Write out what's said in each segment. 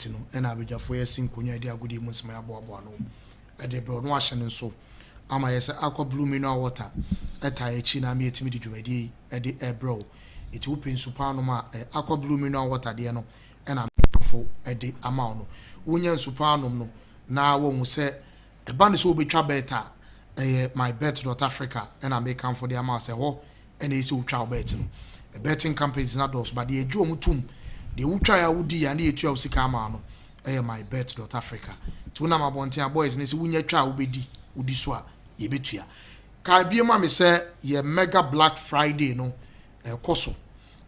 bet no and abija for ye sin kunya dia gudi munsima ya bo no e de bro no ahye nso ama ye se akọ blue mineral water eta echi na me etimi di dwumadi e de e bro iti open super no ma akọ blue mineral water de no e na fo e de ama no wonya super no na wo hu se e ba ne so obetwa beta MYBET.AFRICA and I make come for the amount say ho and is ultra bet no betting companies not those but the eju omutum the ultra ya wudi and the 12 sika ma no MYBET.AFRICA to na mabontia boys ne se wunya twa ubedi udi so a ye betua ka bie ma me say ye mega black friday no koso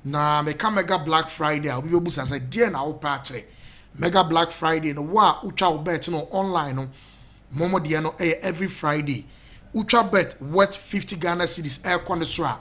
na me ka mega black friday a obi obusa say die na wo pa kire mega black friday no wa ultra bet no online no momo de no every friday ultra bet worth 50 Ghana cedis konesra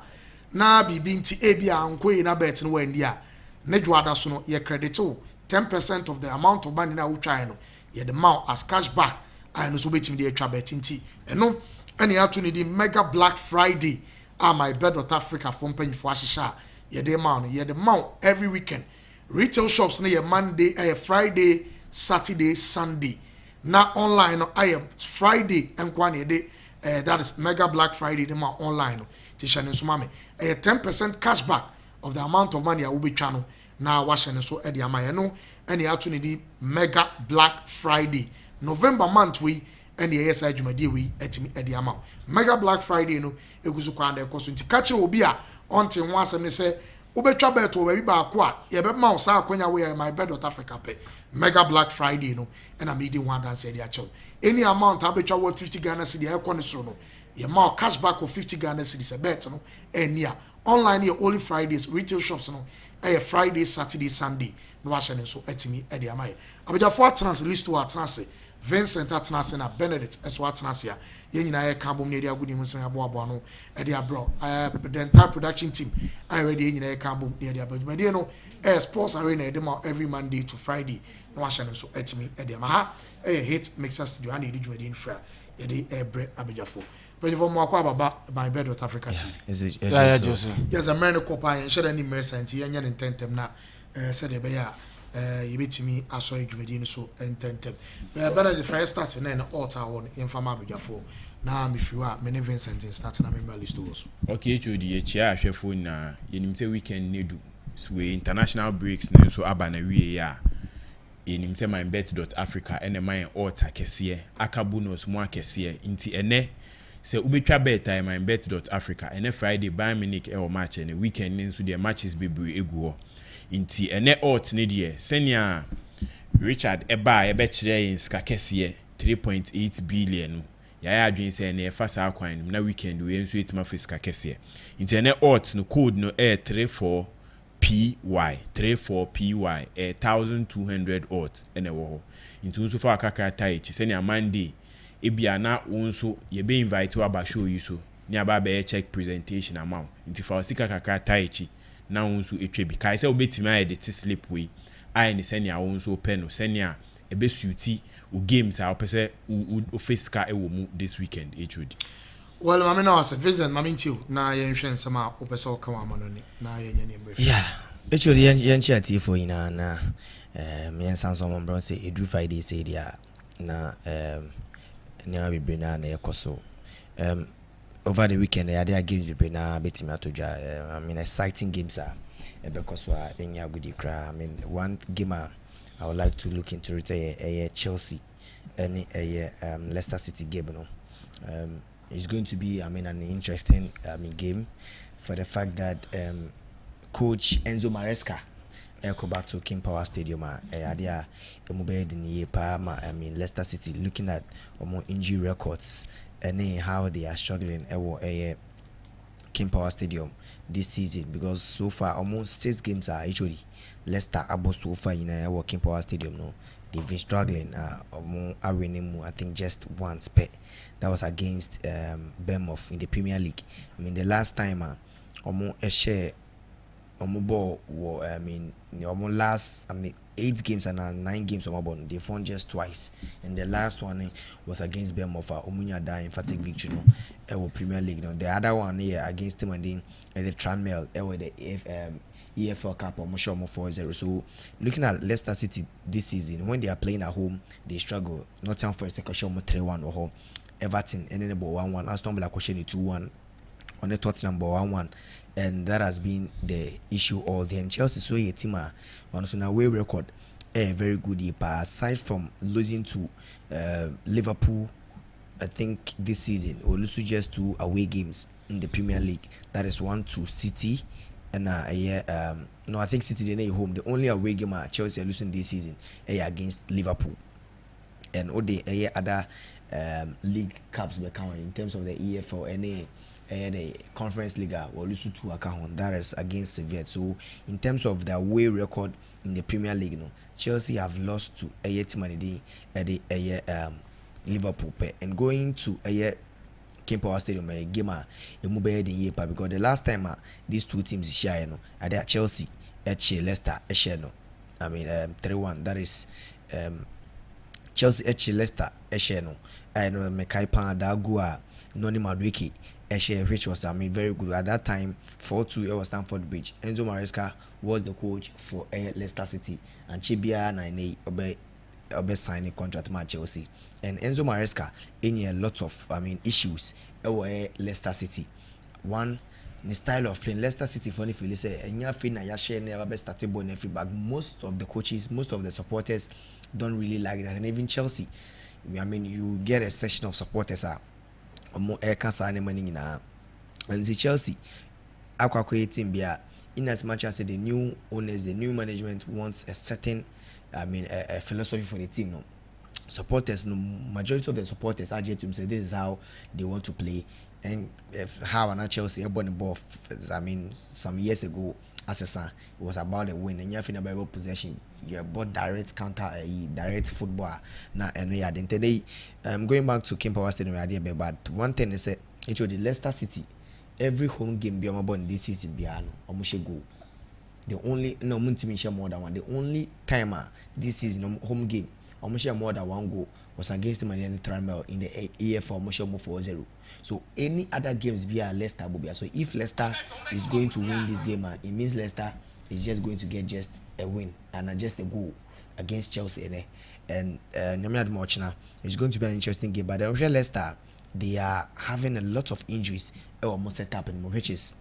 na bibi nti ebia ankoyi na bet no wandi a ne dwada so no ye credit 10% of the amount of money na ultra no ye the amount as cash back I no so betimi de ultra bet nti eno ene ato ni di mega black friday MYBET.AFRICA for mpanyfo ahihya ye the amount ye the amount every weekend retail shops na ye monday friday saturday sunday na online no I am friday enkwane de that is mega black friday the ma online no ti shane so mame 10% cash back of the amount of money I will be channel na wa shane so e de amaye no ene ato ni di mega black friday november month we ene yes adwumade we etimi e de ama mega black friday no eguzu kwa na ekoso nti kache obi a onte ho asem ne se ubetwa beto we ba ko a ye be ma o sa akonya we MYBET.AFRICA pe mega black friday no and I'm eating one dance area chow any amount abetwa worth 50 Ghana cedi e kwone so no ye ma cash back of 50 Ghana cedi a bet no enia online here only fridays retail shops no friday saturday sunday no wa shene so etimi e de amaye abeja for trans list to trans Vincent Atnas na Benedict eso Atnas ya ye nyina ye ka bom ne dia gudi muso ya boabo no e dia bro the entire production team I already ye nyina ye ka bom ne dia badwuma de no sports arena e dem every monday to friday no wa shane so etimi e dia ma ha hit mixer studio and e di dwuma de infra ye de ebre abejafo but for mo akwa baba MYBET.AFRICA team yes a man ko pa ye share ni mercant ye nya ne tentem na said e be ya yebetimi aso edwumadi ni so ententem better the first start na na altar won infama abujafo na mefiwa me Vincent start na member list also okay chudi ye chia ahwefo na yenimte weekend nedu so international breaks na so aba na wie ya yenimte MYBET.AFRICA ene man altar kese aka bonus mo akese nti ene se ubetwa bet MYBET.AFRICA ene Friday Bayern Munich e o match ene weekend ni so the matches bebre egu inti ene alt ne die senia Richard eba ebe kire yin ska kese 3.8 billion ya adwin se ne fa sa kwan na weekend we enso etima fiska kese inti ene alt no code no 34PY 1200 alt ene wo ho inti unso fa akaka tai chi senia Monday ebia na unso ye be invite wa ba show you so ni aba be check presentation amount inti fa sika kaka tai chi na wonso etwebi kai se obetimi aye de sleep we aye ne senia wonso pe no senia ebesuti u games a opese u fiska ewo mu this weekend HOD well mama na was vision mama ntiu na ye nhwe nsema opese o kan amano ni na ye nya ne mrefi yeah HOD ye nchi atifo ina na me ensanso mo bro say edru Friday say dia na ne abibre na ekoso over the weekend I had games with na betimi atoja I mean exciting games are because we enya good cry I mean one game I would like to look into it Chelsea and Leicester City game no it's going to be I mean an interesting game for the fact that coach Enzo Maresca go back to King Power Stadium I mean Leicester City looking at injury records and how they are struggling at King Power Stadium this season because so far almost 6 games are actually Leicester about so far in our King Power Stadium no they've been struggling I think just once that was against Bournemouth in the Premier League. I mean the last time a share ball I mean last 8 games and 9 games they won just twice and the last one was against Bournemouth Omunya da emphatic victory no Premier League no the other one here against him and then the Tranmere the EFL Cup or Moshomo 4-0. So looking at Leicester City this season, when they are playing at home, they struggle. Nottingham Forest Shomo 3-1 or home. Everton and then about 1-1. Aston Villa 2-1 on the Tottenham 1-1. And that has been the issue all then. Chelsea so a team on so now way record a very good year. But aside from losing to Liverpool, I think this season or lose just 2 away games in the Premier League. That is 1 to City and no, I think City they home. The only away game Chelsea are losing this season against Liverpool. And all the other league cups become in terms of the EFL and the Conference League or lose to account that is against Sevilla. So in terms of the away record in the Premier League, Chelsea have lost to a team at Liverpool and going to King Power Stadium a game a mobile the year because the last time these two teams share at Chelsea Leicester share I mean 3-1 that is Chelsea Leicester share I know Mekai Pan Dagua Noni Madueke share which was very good at that time. 4-2 it was Stamford Bridge. Enzo Maresca was the coach for Leicester City and Chibia Nine Obe signing contract with Chelsea and Enzo Maresca in a lot of issues Leicester City. One, the style of playing Leicester City funny feel say and you feel na share never best starting ball in every bag. Most of the coaches, most of the supporters don't really like that, and even Chelsea. You get a section of supporters more air cancer and money and the Chelsea aqua team in as much as the new owners, the new management wants a certain a philosophy for the team. Supporters, majority of the supporters are to say this is how they want to play, and how an Chelsea born ball. Some years ago, as a son, it was about a win, and you have in about possession. You bought direct counter, direct football. Now, and we had today. Going back to King Power Stadium idea, but one thing is that it was the Leicester City. Every home game be born this season be almost go. The only more than one. The only timer this season home game almost more than 1 goal was against the Maniani Tranmere in the EFL almost 4-0. So any other games be Leicester will be. So if Leicester is going to win this game, it means Leicester is just going to get just a win and just a goal against Chelsea. And it's going to be an interesting game. But the Leicester, they are having a lot of injuries almost set up, which is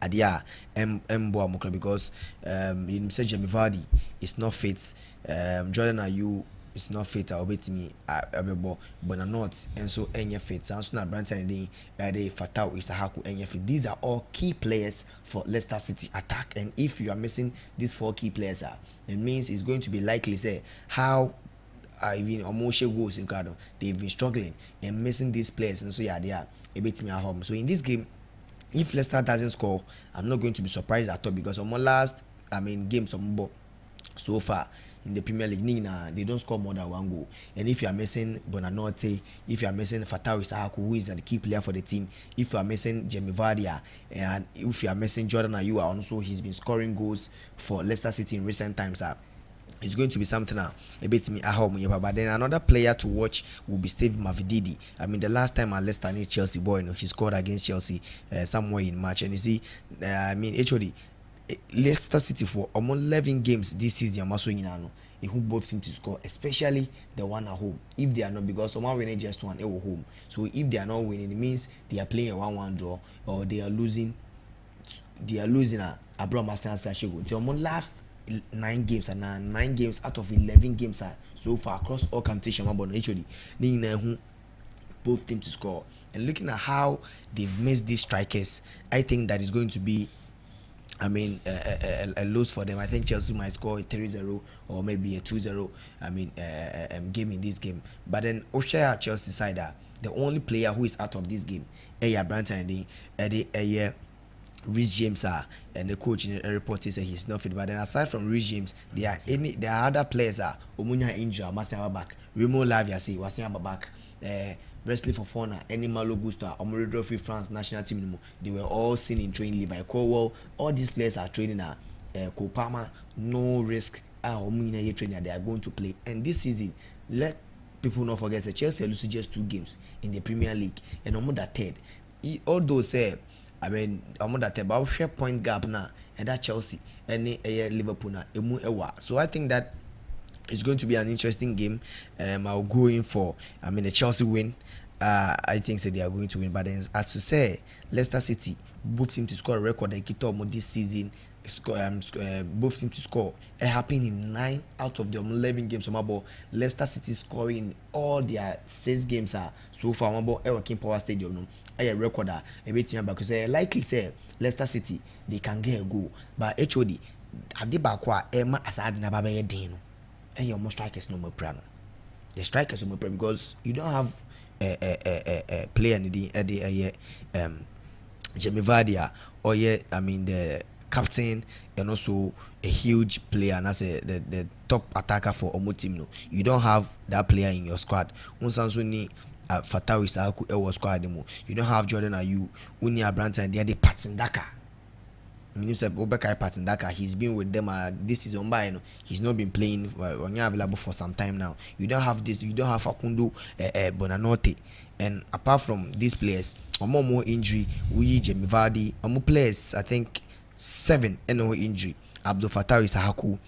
Adia because you say Jamie Vardy is not fit, Jordan Ayew is not fit. I'll bet me but not, and so any fit. Samson Branton the Fatal Isahaku any fit. These are all key players for Leicester City attack, and if you are missing these 4 key players, it means it's going to be likely say how even Omoshe goes in Cardo. They've been struggling and missing these players, and so they are a bit me at home. So in this game, if Leicester doesn't score, I'm not going to be surprised at all because on my last games so far in the Premier League, they don't score more than 1 goal. And if you are missing Bonanote, if you are missing Fatawu Isahaku, who is the key player for the team, if you are missing Jamie Vardy, and if you are missing Jordan Ayew, also he's been scoring goals for Leicester City in recent times. It's going to be something a bit me at home. But then another player to watch will be Steve Mavididi. The last time Leicester needs Chelsea boy, he scored against Chelsea somewhere in March. And you see, actually, Leicester City for almost 11 games this season, who both seem to score, especially the one at home. If they are not, because someone winning just one, it will home. So if they are not winning, it means they are playing a 1-1 draw or they are losing. They are losing a Abraham so almost last 9 games and 9 games out of 11 games so far across all competition actually both teams to score. And looking at how they've missed these strikers, I think that is going to be a loss for them. I think Chelsea might score a 3-0 or maybe a 2-0 game in this game. But then Oshaya Chelsea side the only player who is out of this game Branton Reece James and the coach in the report says he's not fit. But then aside from Reece James, there are other players Omunya injured, Marcel back, Remo Lavia say was back, Wesley Fofana, Any Malo Gusto, Omorido Free France national team. They were all seen in training. Levi Colwell, all these players are training Kopama, no risk. Omunya training, they are going to play. And this season, let people not forget that Chelsea lose just 2 games in the Premier League and almost that third. Although say I mean omo that about share point gap na and that Chelsea any Liverpool na emu ewa. So I think that it's going to be an interesting game. I'll go in for a Chelsea win. I think they are going to win. But then, as to say, Leicester City both seem to score a record like this season. Both seem to score. It happened in 9 out of the 11 games. Leicester City scoring all their 6 games so far. King Power Stadium. A record a bit because likely say Leicester City they can get a goal. But HOD Adibakwa Emma Asad Nababe Dino. And your more strikers no more prano. The strikers no more prano because you don't have a player in the Jamie Vardy or the captain and also a huge player and that's the top attacker for Omo team. No, you don't have that player in your squad. Unsansuni Fatawi Saku Ewa squad demo. You don't have Jordan Ayew, Unia Branton, and the Patson Daka. He's been with them this season by he's not been playing available for some time now. You don't have this, you don't have Facundo Bonanote, and apart from these players, more injury, we Jamie Vardy, players I think 7 no injury. Abdul Fattah Isahaku,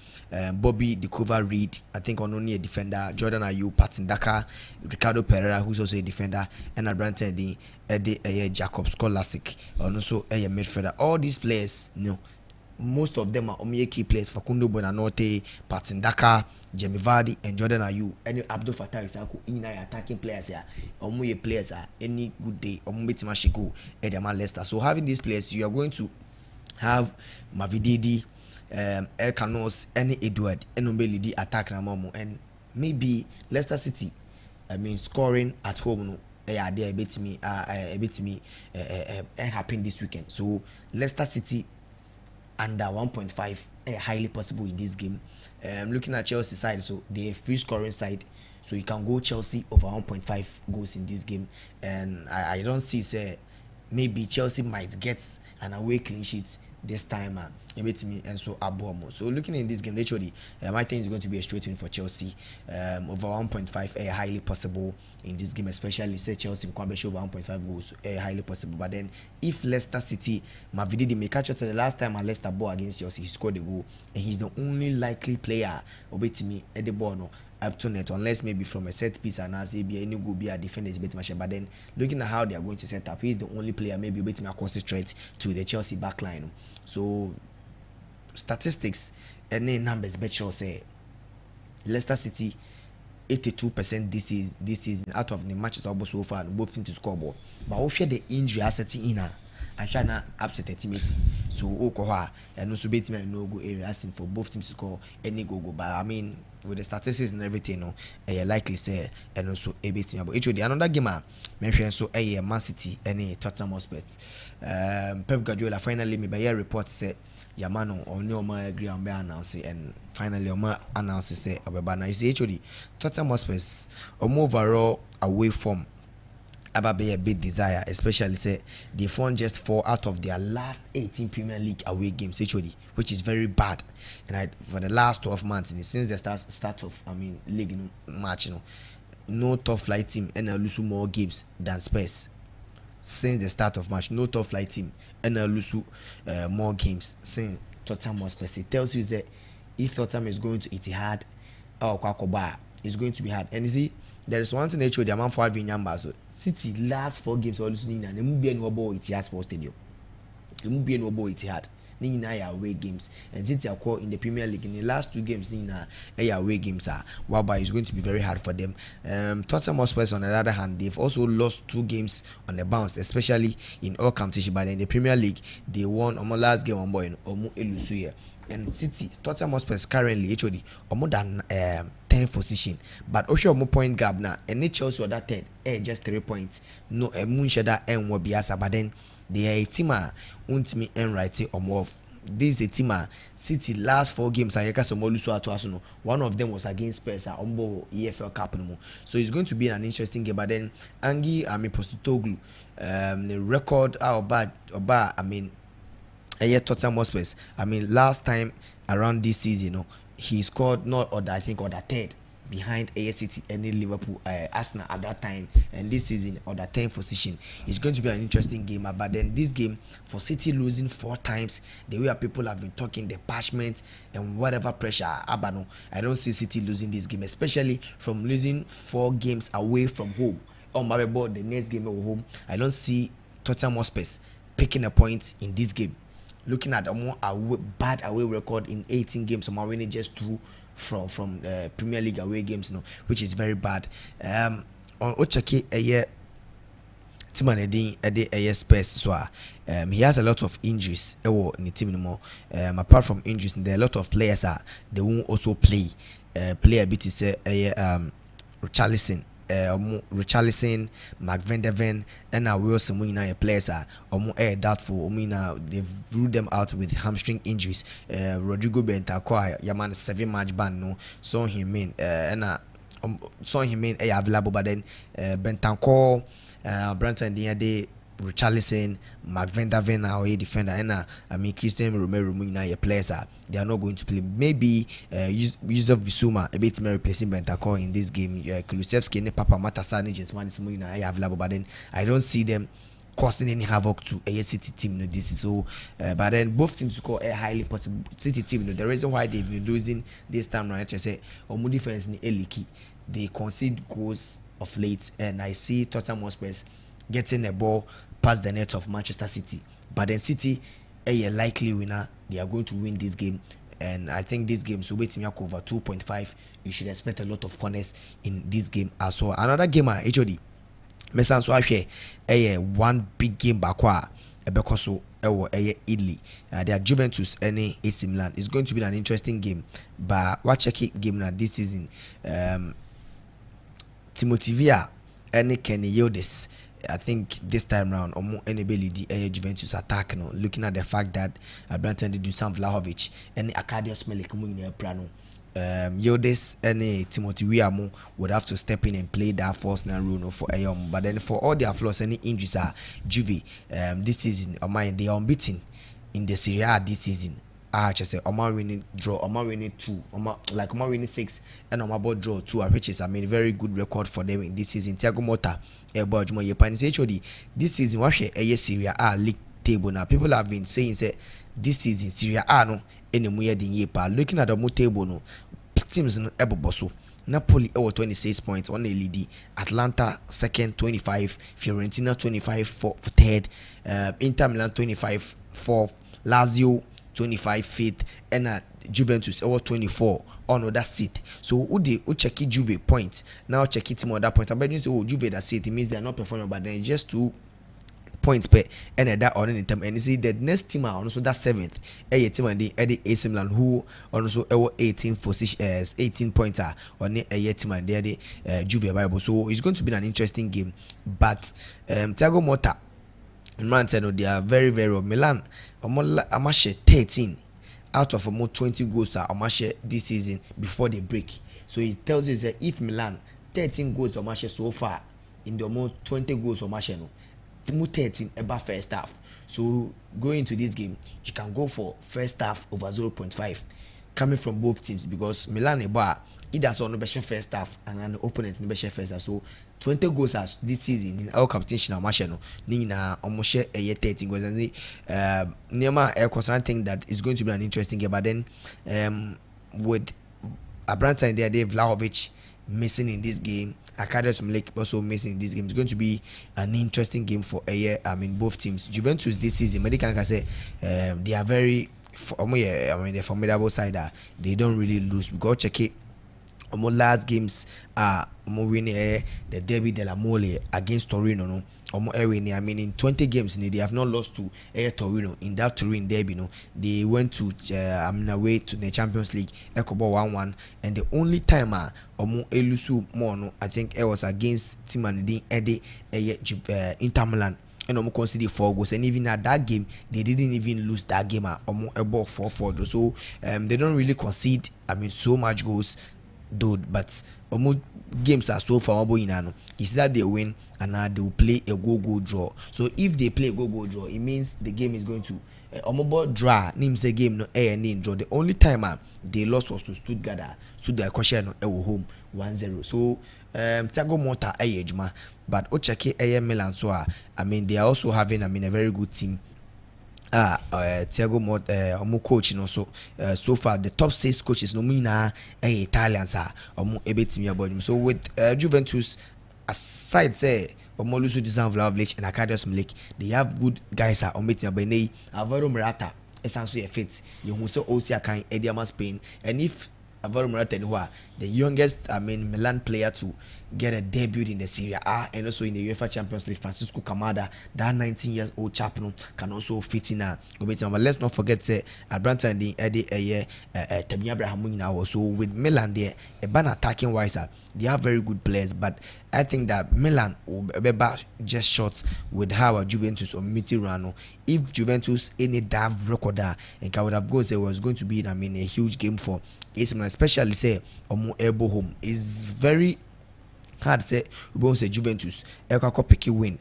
Bobby Dikova Reed, I think only a defender, Jordan Ayew, Patson Daka, Ricardo Pereira, who's also a defender, and Branton Eddie Jacob Skolasik, and also a midfielder. All these players, most of them are key players. Facundo Bonanote, Patson Daka, Jamie Vardy, and Jordan Ayew, and Abdul Fattah Isahaku in attacking players here. Players are any good day, Timashiku, Edema Leicester. So having these players, you are going to have Mavididi, Elkanos, any Edward, and the attack Ramomo, and maybe Leicester City. Scoring at home. There a bit me happen this weekend. So Leicester City under 1.5 highly possible in this game. Looking at Chelsea side, so they're free scoring side. So you can go Chelsea over 1.5 goals in this game, and I don't see say maybe Chelsea might get an away clean sheet this time and so Abomo. So looking in this game, literally, I think it's going to be a straight win for Chelsea. Over 1.5 highly possible in this game, especially say Chelsea can be over 1.5 goals highly possible. But then if Leicester City, Mavididi may catch us the last time Leicester ball against Chelsea, he scored a goal, and he's the only likely player obey at the ball no up to net, unless maybe from a set piece and as be any go be a defender's bit machine. But then looking at how they are going to set up, he's the only player maybe waiting to concentrate to the Chelsea backline. So statistics and numbers bet sure say Leicester City 82% this season out of the matches so far, both teams to score ball. But if you the injury asset in and try not upset the team. So Okoha and also bet me no go area asking for both teams to score any go. But with the statistics and everything, likely say and also a bit about the another game mention so Man City and Tottenham Hotspur. Pep Guardiola finally me by a report said Yamano or no more agree on announce and finally announce say Ababa. You see actually Tottenham Hotspur overall away from be a big desire, especially say they won just 4 out of their last 18 Premier League away games actually, which is very bad. And for the last 12 months since the start of league match, no top flight team and lose more games than Spurs. Since the start of March, no top flight team and lose more games since Tottenham Hotspur. It tells you that if Tottenham is going to Etihad or Kwakoba, it's going to be hard. And you see, there is one thing they show the amount for having numbers. So City last 4 games all listening and they move be no ball Etihad Sports Stadium. They move be no ball Etihad. Nina away games and City are called in the Premier League in the last 2 games. Nina away games are whereby it's going to be very hard for them. Tottenham Hotspur on the other hand, they've also lost 2 games on the bounce, especially in all competition. But in the Premier League, they won on last game on boy in Omu Elusuye. And City, Tottenham Hotspur currently actually more than 10th position, but also more point gap now. And they Chelsea or that 10, just 3 points. No, Munshada and Wabiasa, but then they are a team won't me and writing or more. This is a team City last 4 games. I guess one of them was against Spurs at Ombo EFL Cup. So it's going to be an interesting game. But then Angi, Postotoglu, the record how bad Tottenham Hotspur. Last time around this season, he scored not or I think or the 3rd behind City and Liverpool, Arsenal at that time, and this season on the 10th position. It's going to be an interesting game. But then this game, for City losing 4 times, the way people have been talking, the passion and whatever pressure, Abano, I don't see City losing this game, especially from losing 4 games away from home. On my board, the next game at home, I don't see Tottenham Hotspur picking a point in this game. Looking at a more bad away record in 18 games, so winning just 2 from Premier League away games, which is very bad. On Ochake Timan Spurs, so he has a lot of injuries in the team anymore. Apart from injuries, there are a lot of players they won't also play. Play a bit is Richarlison, McVendeven, and now we also players are doubtful. They've ruled them out with hamstring injuries. Rodrigo Bentancur, Yaman 7-match ban, no, saw him in, available, but then Bentancur, Branton Diade, Richarlison, McVendeven, our defender, and Christian Romero, players they are not going to play. Maybe Yusuf Bissouma a bit replacing Bentancur in this game. Kulusevski and Papa Matasani just one is available, but then I don't see them causing any havoc to a City team. This is so, but then both teams score a highly possible City team. The reason why they've been losing this time around, I say, Omu defense ni eliki. They concede goals of late, and I see Tottenham Hotspur getting the ball past the net of Manchester City. But then City, a likely winner, they are going to win this game. And I think this game, so waiting over 2.5, you should expect a lot of corners in this game as well. Another game, HOD, Mesan so I share one big game back because Italy. They are Juventus and AC Milan. It's going to be an interesting game. But what check it game now this season? Timothy Villa and Kenny Yildiz. I think this time round, the Juventus attack. Looking at the fact that Branton did do some Vlahovic and Arkadiusz Milik in Prano. Yildiz and Timothy Weah would have to step in and play that false role for Ayom. But then for all their flaws, any injuries Juve this season, they are unbeaten in the Serie A this season. Just say Omar winning draw, Omar winning 2, Omar winning 6, and Omar ball draw 2, which is very good record for them in this season. Thiago Motta, this season what a Serie A league table now. People have been saying say this season Serie A no any more than yepa. Looking at the table no teams no eboboso. Napoli 26 points on the lead. Atlanta second 25, Fiorentina 25 for third, Inter Milan 25 fourth, Lazio 25 fifth, and Juventus 24 on that seat. So who check Juve point now, check it more that point. But you say Juve that seat, it means they are not performing, but then it's just 2 points per and that on in term. And you see the next team are also that 7th a team and the AC Milan who also 18 position 18 points on a team and the Juve Bible. So it's going to be an interesting game. But Thiago Motta Man said they are very well. Milan Amash 13 out of almost 20 goals are Amash this season before the break. So it tells you that if Milan 13 goals Amash so far in the almost 20 goals Amash no 13 about first half. So going into this game, you can go for first half over 0.5 coming from both teams, because Milan either saw no best first half and an opponent in the best first half. So 20 goals as this season in our competition match no nina almost share a 13 goals, and Nema air concern think that it's going to be an interesting game. But then with Branton there, Dave Vlahovic missing in this game, Arkadiusz Milik also missing in this game, it's going to be an interesting game for both teams. Juventus this season, Medican can say they are very the formidable side. They don't really lose. We go check it. Last games winning the Derby della Mole against Torino. No, in 20 games they have not lost to Torino in that Turin derby. No, they went to away to the Champions League. 1-1, and the only time elusu more I think it was against Timanidi Inter Milan. And conceded 4 goals, and even at that game they didn't even lose that game at 4-4. So they don't really concede so much goals though, but games are so far is that they win and they will play a go draw. So if they play a go draw, it means the game is going to omobo draw nim say game no draw. The only time they lost was to Stuttgart. Stuttgart question no home 1-0. So Thiago Motta ejuma, but o check Milan so I mean they are also having a very good team. Thiago Motta coach so far the top 6 coaches no mean Italians team about him. So with Juventus aside say Omolusu Dusan Vlahovic and Arkadiusz Milik, they have good guys on meeting about Alvaro Morata essentially a fit you who so also can Ediama Spain, and if Alvaro Morata the youngest Milan player to get a debut in the Serie A and also in the UEFA Champions League, Francisco Kamada, that 19-year-old chap can also fit in but let's not forget say Abranta and the Eddie Tammy Abraham now. So with Milan there a ban attacking wise they have very good players, but I think that Milan will be just short with how Juventus or Mitirano. If Juventus any dav record and would have goals, it was going to be a huge game for AC Milan, especially say Ebo home is very hard say we won't say Juventus pick a win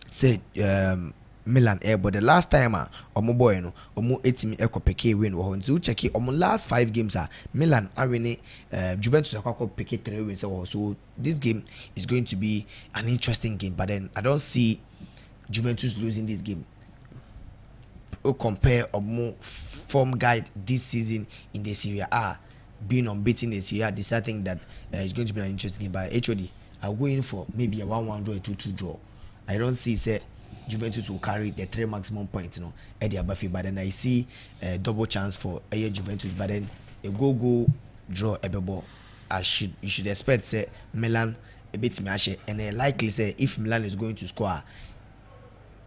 say Milan but the last time boy no etimi pick a win so check last 5 games Milan are winning Juventus pick 3 wins so this game is going to be an interesting game, but then I don't see Juventus losing this game. Compare form guide this season in the Serie A being unbeaten in the Serie A, this I think that is going to be an interesting game. But HOD I'm going for maybe a 1-1 draw, a 2-2 draw. I don't see say Juventus will carry the 3 maximum points at the Abafi, but then I see a double chance for Juventus, but then a go draw a ball. You should expect say Milan a bit smash, and I likely say if Milan is going to score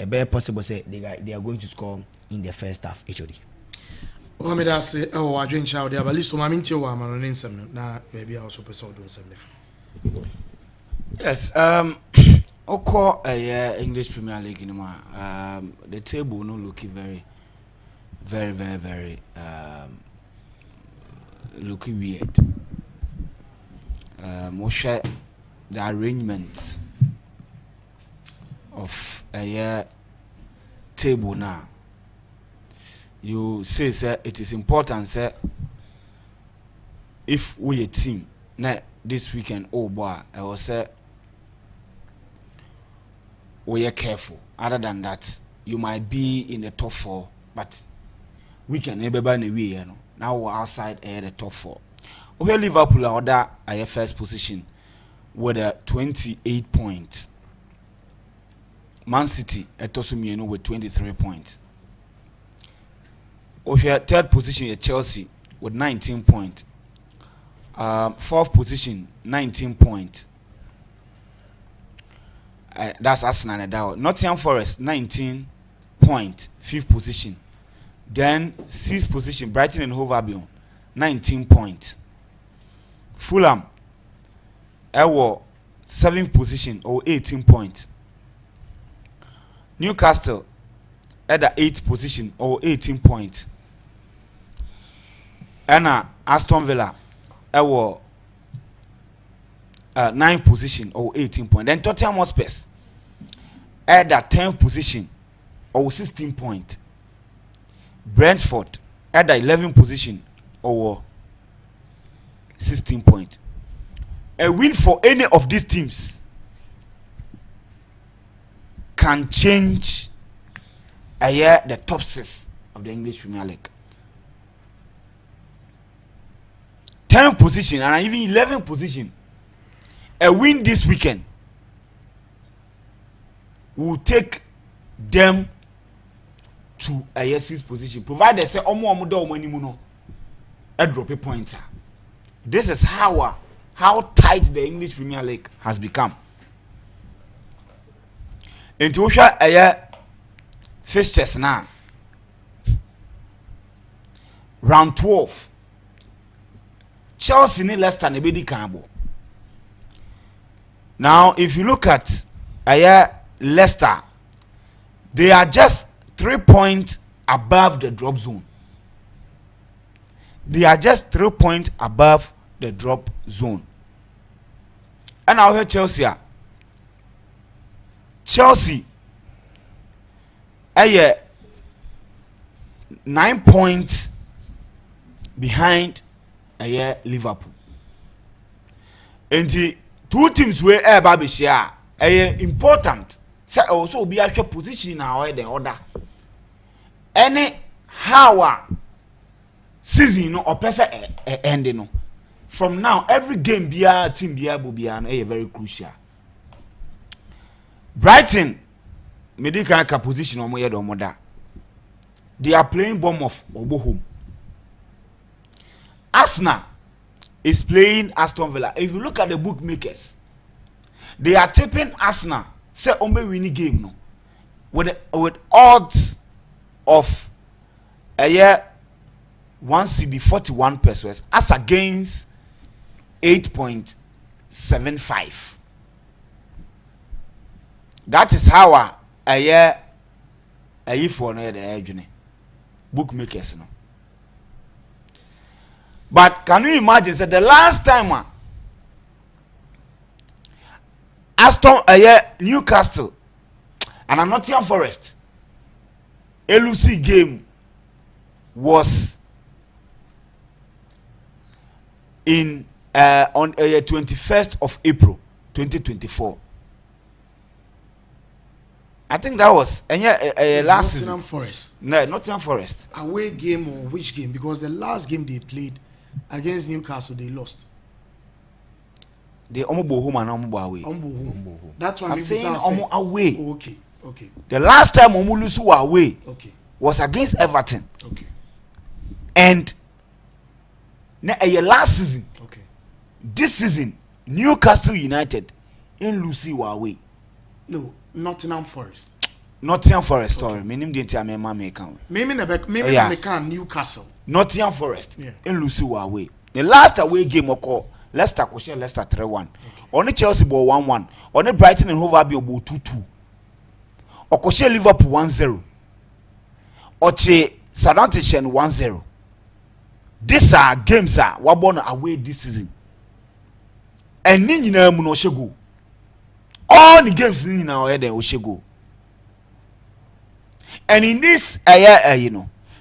a better possible say they are going to score in the first half. HOD o me da say I drink shout there, but at least my minti wa man on nsem na maybe I also person do something. Yes, Oko English Premier League the table no looking very looking weird. We share the arrangement of a table now. You say it is important say if we a team now this weekend boy I will say we are careful. Other than that, you might be in the top 4, but we can never buy the way. Now we're outside the top 4. We Liverpool are at first position with 28 points. Man City at Tosumieno with 23 points. We are third position at Chelsea with 19 points. Fourth position 19 points. That's Arsenal and Dow. Nottingham Forest 19 points, 5th position. Then 6th position Brighton and Hove Albion 19 points. Fulham 7th position or 18 points. Newcastle at the 8th position or 18 points. And Aston Villa 9th position or 18 points. Then Tottenham Hotspur at the 10th position or 16 points. Brentford at the 11th position or 16 points. A win for any of these teams can change the top 6 of the English Premier League. 10th position and even 11th position. A win this weekend will take them to a 6th position, provided they say a drop a pointer. This is how tight the English Premier League has become. Into a fixtures now. Round 12. Chelsea need less than a baby Campbell. Now, if you look at Leicester, they are just 3 points above the drop zone. They are just 3 points above the drop zone. And now here Chelsea. Chelsea ɛyɛ 9 points behind Liverpool. And two teams were ɛyɛ important. So also be a position now the order. Any how season no or person ending no. From now every game team will be very crucial. Brighton medical position on my mother. They are playing Bournemouth or home. Arsenal is playing Aston Villa. If you look at the bookmakers, they are tipping Arsenal say winning game no with odds of a year 1 CD 41 pesos as against 8.75. That is how a year for the edge bookmakers no. But can you imagine that the last time Newcastle and Nottingham Forest LUC game was in on 21st of April 2024. I think that was last Nottingham Forest. No, Nottingham Forest. Away game or which game? Because the last game they played against Newcastle, they lost. They almost go home and almost go away. That's why I'm saying almost away. Oh, okay. The last time almost lose away was against Everton. Okay. And last season. Okay. This season, Newcastle United in Lucy away. No, Nottingham Forest. Nottingham Forest story. Meaning the entire me count. Maybe Newcastle. Nottingham Forest in Lucy away. The last away game occur. Leicester 3-1. Only Chelsea ball 1-1. Only Brighton and Hove Albion ball 2-2. Okoshe Liverpool 1-0. Oche Southampton 1-0. These are games were born away this season. And Nina Munoshego. All the games Nina are there Oshego. And in this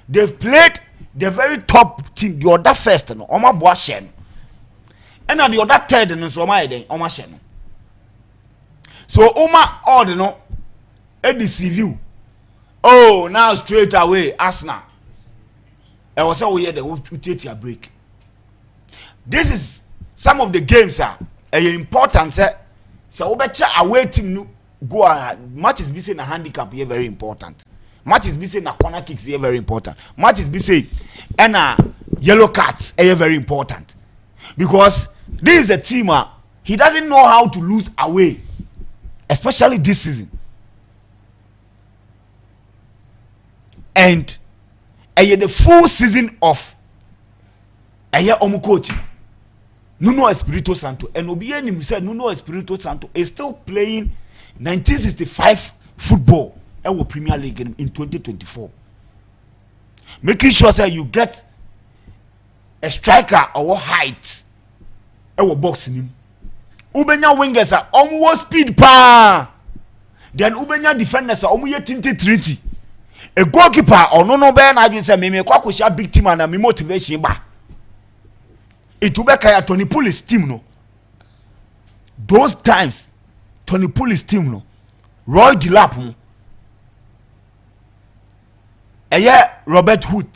they've played the very top team, the other first, no, Oma Boashen. And the other third, no, so my day, Oma Shen. So Oma order no, deceive you. Oh, now straight away, Arsenal. I was so here they will take a break. This is some of the games important. So better away team no go matches be saying a handicap here very important. Matches be saying a corner kicks here very important. Matches be saying and yellow cards here very important. Because this is a team he doesn't know how to lose away, especially this season. And the full season of Omukochi Nuno Espirito Santo and Obianim said Nuno Espirito Santo is still playing 1965 football in Premier League in 2024. Making sure that you get a striker or height boxing. Ubenya wingers are almost speed pa. Then Ubenya defenders are almost 30. A goalkeeper or no ben I say me kwakosha big team and me motivation ba. It will be Tony Pulis team no. Those times Tony Pulis team no. Roy Delap no. Robert Hood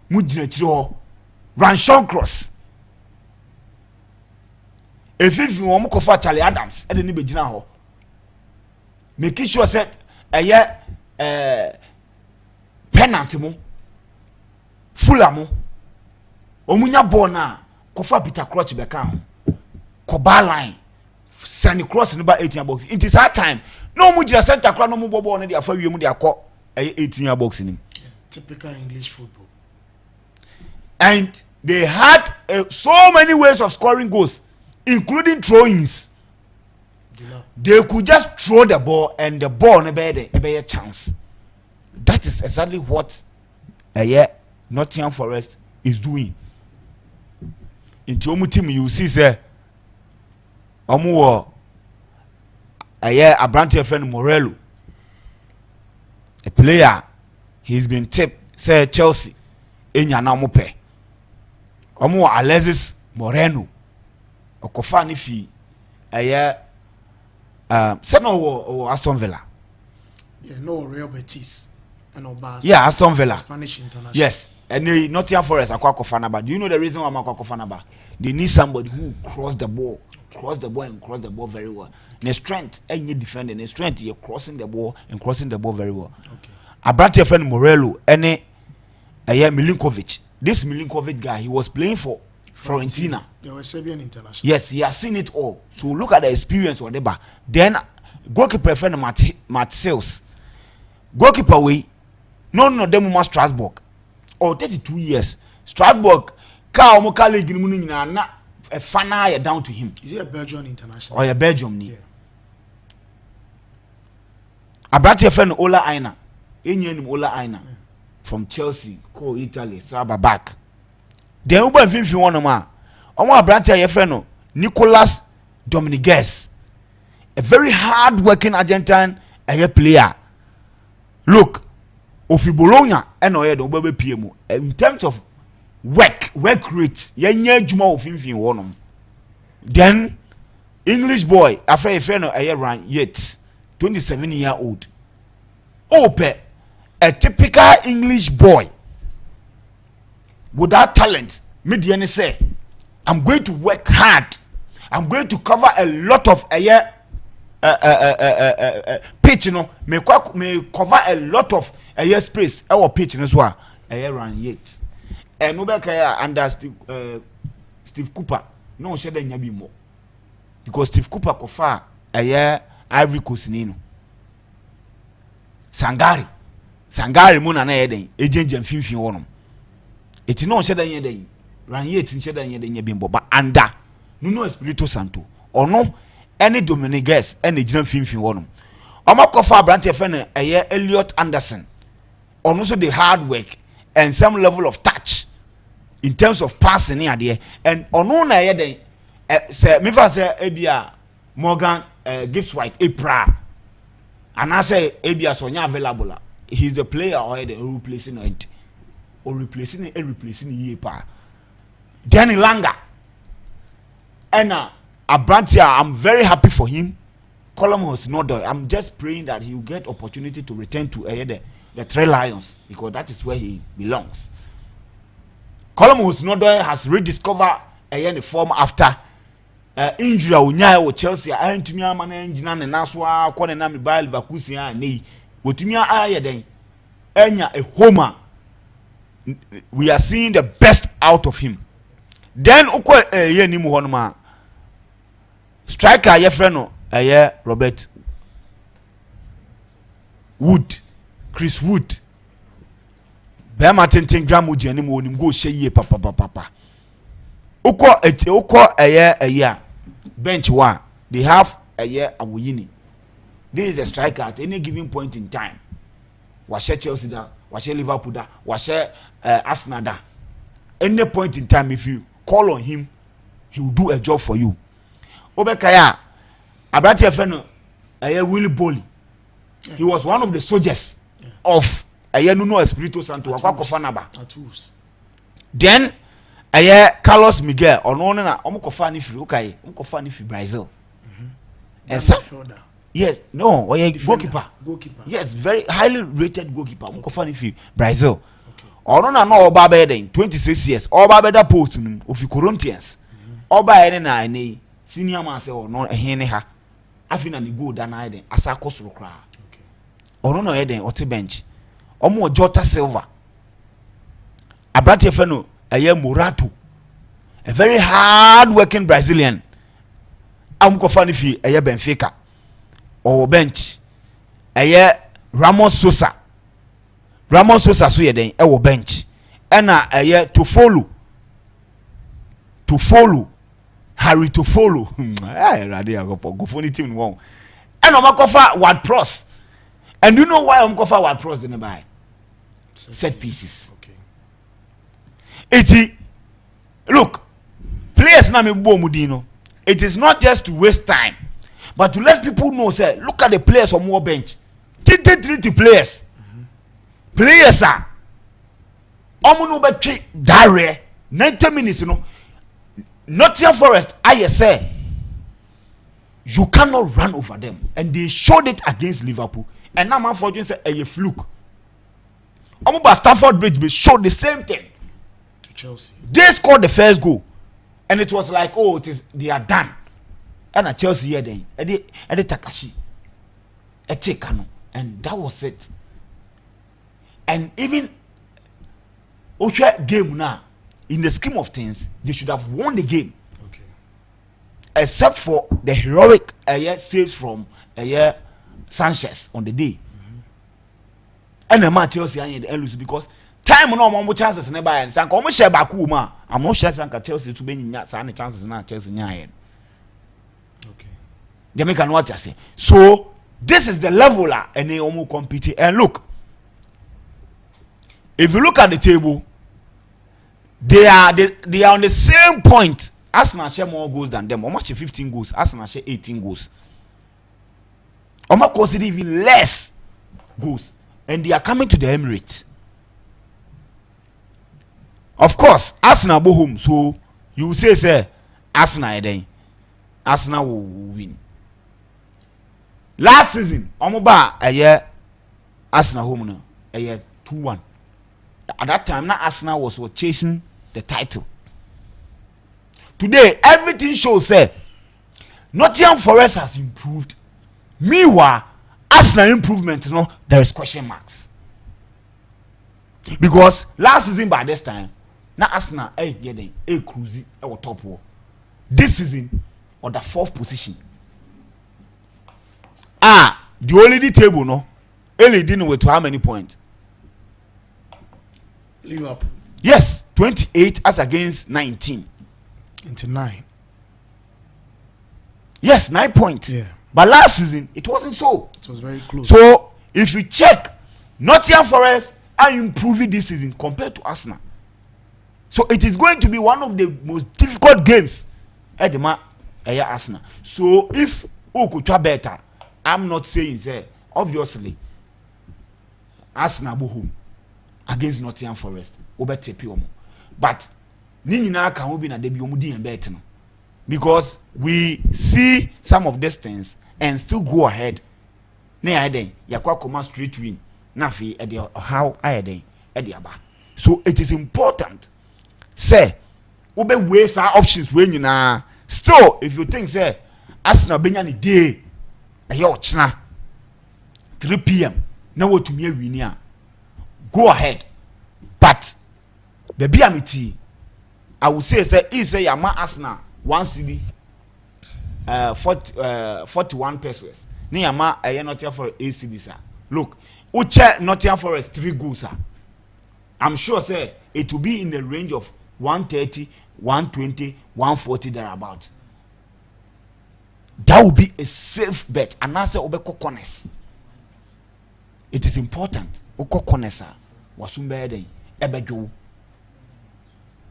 mujina chiro Ranshon Cross. If you want to for Charlie Adams and then be ho. Making sure said penalty mo Fulamo omunya ball na kofa Peter Crouch beka ho koba line send cross in about 18 box. It is hard time no mu jira center cross no mu ball na dia fa wiem dia ko 18 box ni. Typical English football. And they had so many ways of scoring goals, including throw-ins. They could just throw the ball and the ball never a chance. That is exactly what Nottingham Forest is doing. In the team, you see, say, a brand friend Morello. a player he's been tipped say Chelsea enya na mo pe omo Alexis Moreno okofa ni fi eye say no Aston Villa. Yeah, no Real Betis and no Barca. Yeah, Aston Villa. Spanish international. Yes, and they Nottingham Forest akwa Naba. Do you know the reason why I'm akwa Naba? They need somebody who cross the ball very well. The strength, any defender, the strength, you're crossing the ball very well. Okay. I brought your friend Morello, and Milinkovic. This Milinkovic guy, he was playing for Fiorentina. They were Serbian international. Yes, he has seen it all. So look at the experience, whatever. Then goalkeeper friend Matt Sales. Goalkeeper way, none of them must Strasbourg. 32 years. Strasbourg, ka omoka league ni muni na a fana down to him. Is he a Belgian international? Or a Belgium ni. Yeah. I brought your friend Ola Aina. Ola Aina from Chelsea, call Italy, Saba back. Then Uber Finfi one ma. I brought your friend Nicolas Dominguez, a very hard working Argentine player. Look, Ofi Bologna and Oyedo PMO. In terms of work rate, yenye juma Ofinfi one. Then English boy, after a friend ran yet 27-year-old. Ope, a typical English boy without talent. Median say, I'm going to work hard. I'm going to cover a lot of pitch, you know, may cover a lot of space. Our pitch as well. Run yet. And nobody under Steve Cooper. No, she didn't be more because Steve Cooper kofa Ivory Coast nino. Sangari mo na yeden ejenje mfimfin wonom. Eti no she dan yeden ran yet she dan yeden yebimbo ba anda Nuno Espirito Santo ono any Dominguez any gina mfimfin wonom. Omakofa branch friend Elliot Anderson. Ono so the hard work and some level of touch in terms of passing here there and ono na yeden say me fa say ebia Morgan Gibbs White Epra and I say ebia sonya available. He's the player or the replacing it or replacing Yepa. Danny Langa and Abrantia, I'm very happy for him. Column was not there. I'm just praying that he will get opportunity to return to the Three Lions because that is where he belongs. Column was not there has rediscovered the form after injury unyaya with Chelsea. I ain't me man engine and naswa kwa na mi ba Leverkusen nei wotumia aye den enya a homer. We are seeing the best out of him. Then uko ye ni mu honoma striker ye friend no Robert Wood, Chris Wood. Bema tenten gram uji ani mu onim go hye papa. Uko bench one. They have Awuyini. This is a striker at any given point in time. Washe Chelsea da, washe Liverpool da, washe Arsenal da. Any point in time, if you call on him, he will do a job for you. Obekaya, Abrati Feno, Willy Bolly. He was one of the soldiers of Nuno Espirito Santo. Then Carlos Miguel or no omukofani fi okay omukofani fi Brazil. And some yes no goalkeeper. Yes, very highly rated goalkeeper omukofani fi Brazil. Or no oba be den 26 years oba be da post num of Corinthians. Oba ene na ene senior man say no ehene ha afina ni goal da na den asako soro kra. Or no eden oti bench. Omo Jota Silva. Abrati Feno Morato, a very hard working Brazilian. Amukofani fi Benfica or bench. Ramos Sosa so ye den bench. Ena to follow Harry to follow. Go funny team won. And Omakofa Ward Pros. And you know why Omakofa Ward Pros didn't buy set pieces. Look, players na me bo mudino. It is not just to waste time, but to let people know. Say, look at the players on more bench. 30 players. players are omo no betwe dare 90 minutes no Nottingham Forest I say you cannot run over them, and they showed it against Liverpool. And now man fortune say a fluke. Omo ba Stamford Bridge be showed the same thing to Chelsea. They scored the first goal and it was like, oh, they are done. And at Chelsea here then Eddie Takashi Kano, and that was it. And even game now, in the scheme of things, they should have won the game. Okay. Except for the heroic saves from Sanchez on the day. And the match Chelsea and lose because time no more chances never end. Sanka omo share back ma. I'm not sure Sanka Chelsea to be nya sa chances na Chelsea nya. Okay. They make an what I say. So this is the level and they almost compete. And look, if you look at the table, they are on the same point. Arsenal share more goals than them. Almost 15 goals. Arsenal share 18 goals. Almost consider even less goals, and they are coming to the Emirates. Of course, Arsenal go home, so you say Arsenal then. Arsenal will win. Last season, Arsenal home now, 2-1. At that time, now Arsenal was chasing the title. Today, everything shows Nottingham Forest has improved. Meanwhile, Arsenal improvement, there is question marks. Because last season by this time, now Arsenal cruising our top war. This season, on the 4th position. The only table leading with how many points? Liverpool. Yes, 28 as against 19. Into 9. Yes, 9 points. Yeah. But last season, it wasn't so. It was very close. So, if you check, Nottingham Forest are improving this season compared to Arsenal. So, it is going to be one of the most difficult games at the Arsenal. So, if Okucha better, I'm not saying, obviously, Arsenal go home against Nottingham Forest. But, Nina can be na debi omudi and bet no. Because we see some of these things and still go ahead. Straight win. How so it is important. Say, we waste our options when you na. Still, if you think Arsenal Benyani day, 3 p.m. Now what to me win. Go ahead. But the BMT, I would say Yama Arsenal 1 CD 41 pesos. Ni Yama Nottingham for 8 CDs. Look, Uche Nottingham Forest 3 goals. I'm sure it will be in the range of 130, 120, 140 thereabout. That will be a safe bet. And answer Obeko corners. It is important. Oko corners wasumbe den ebejo.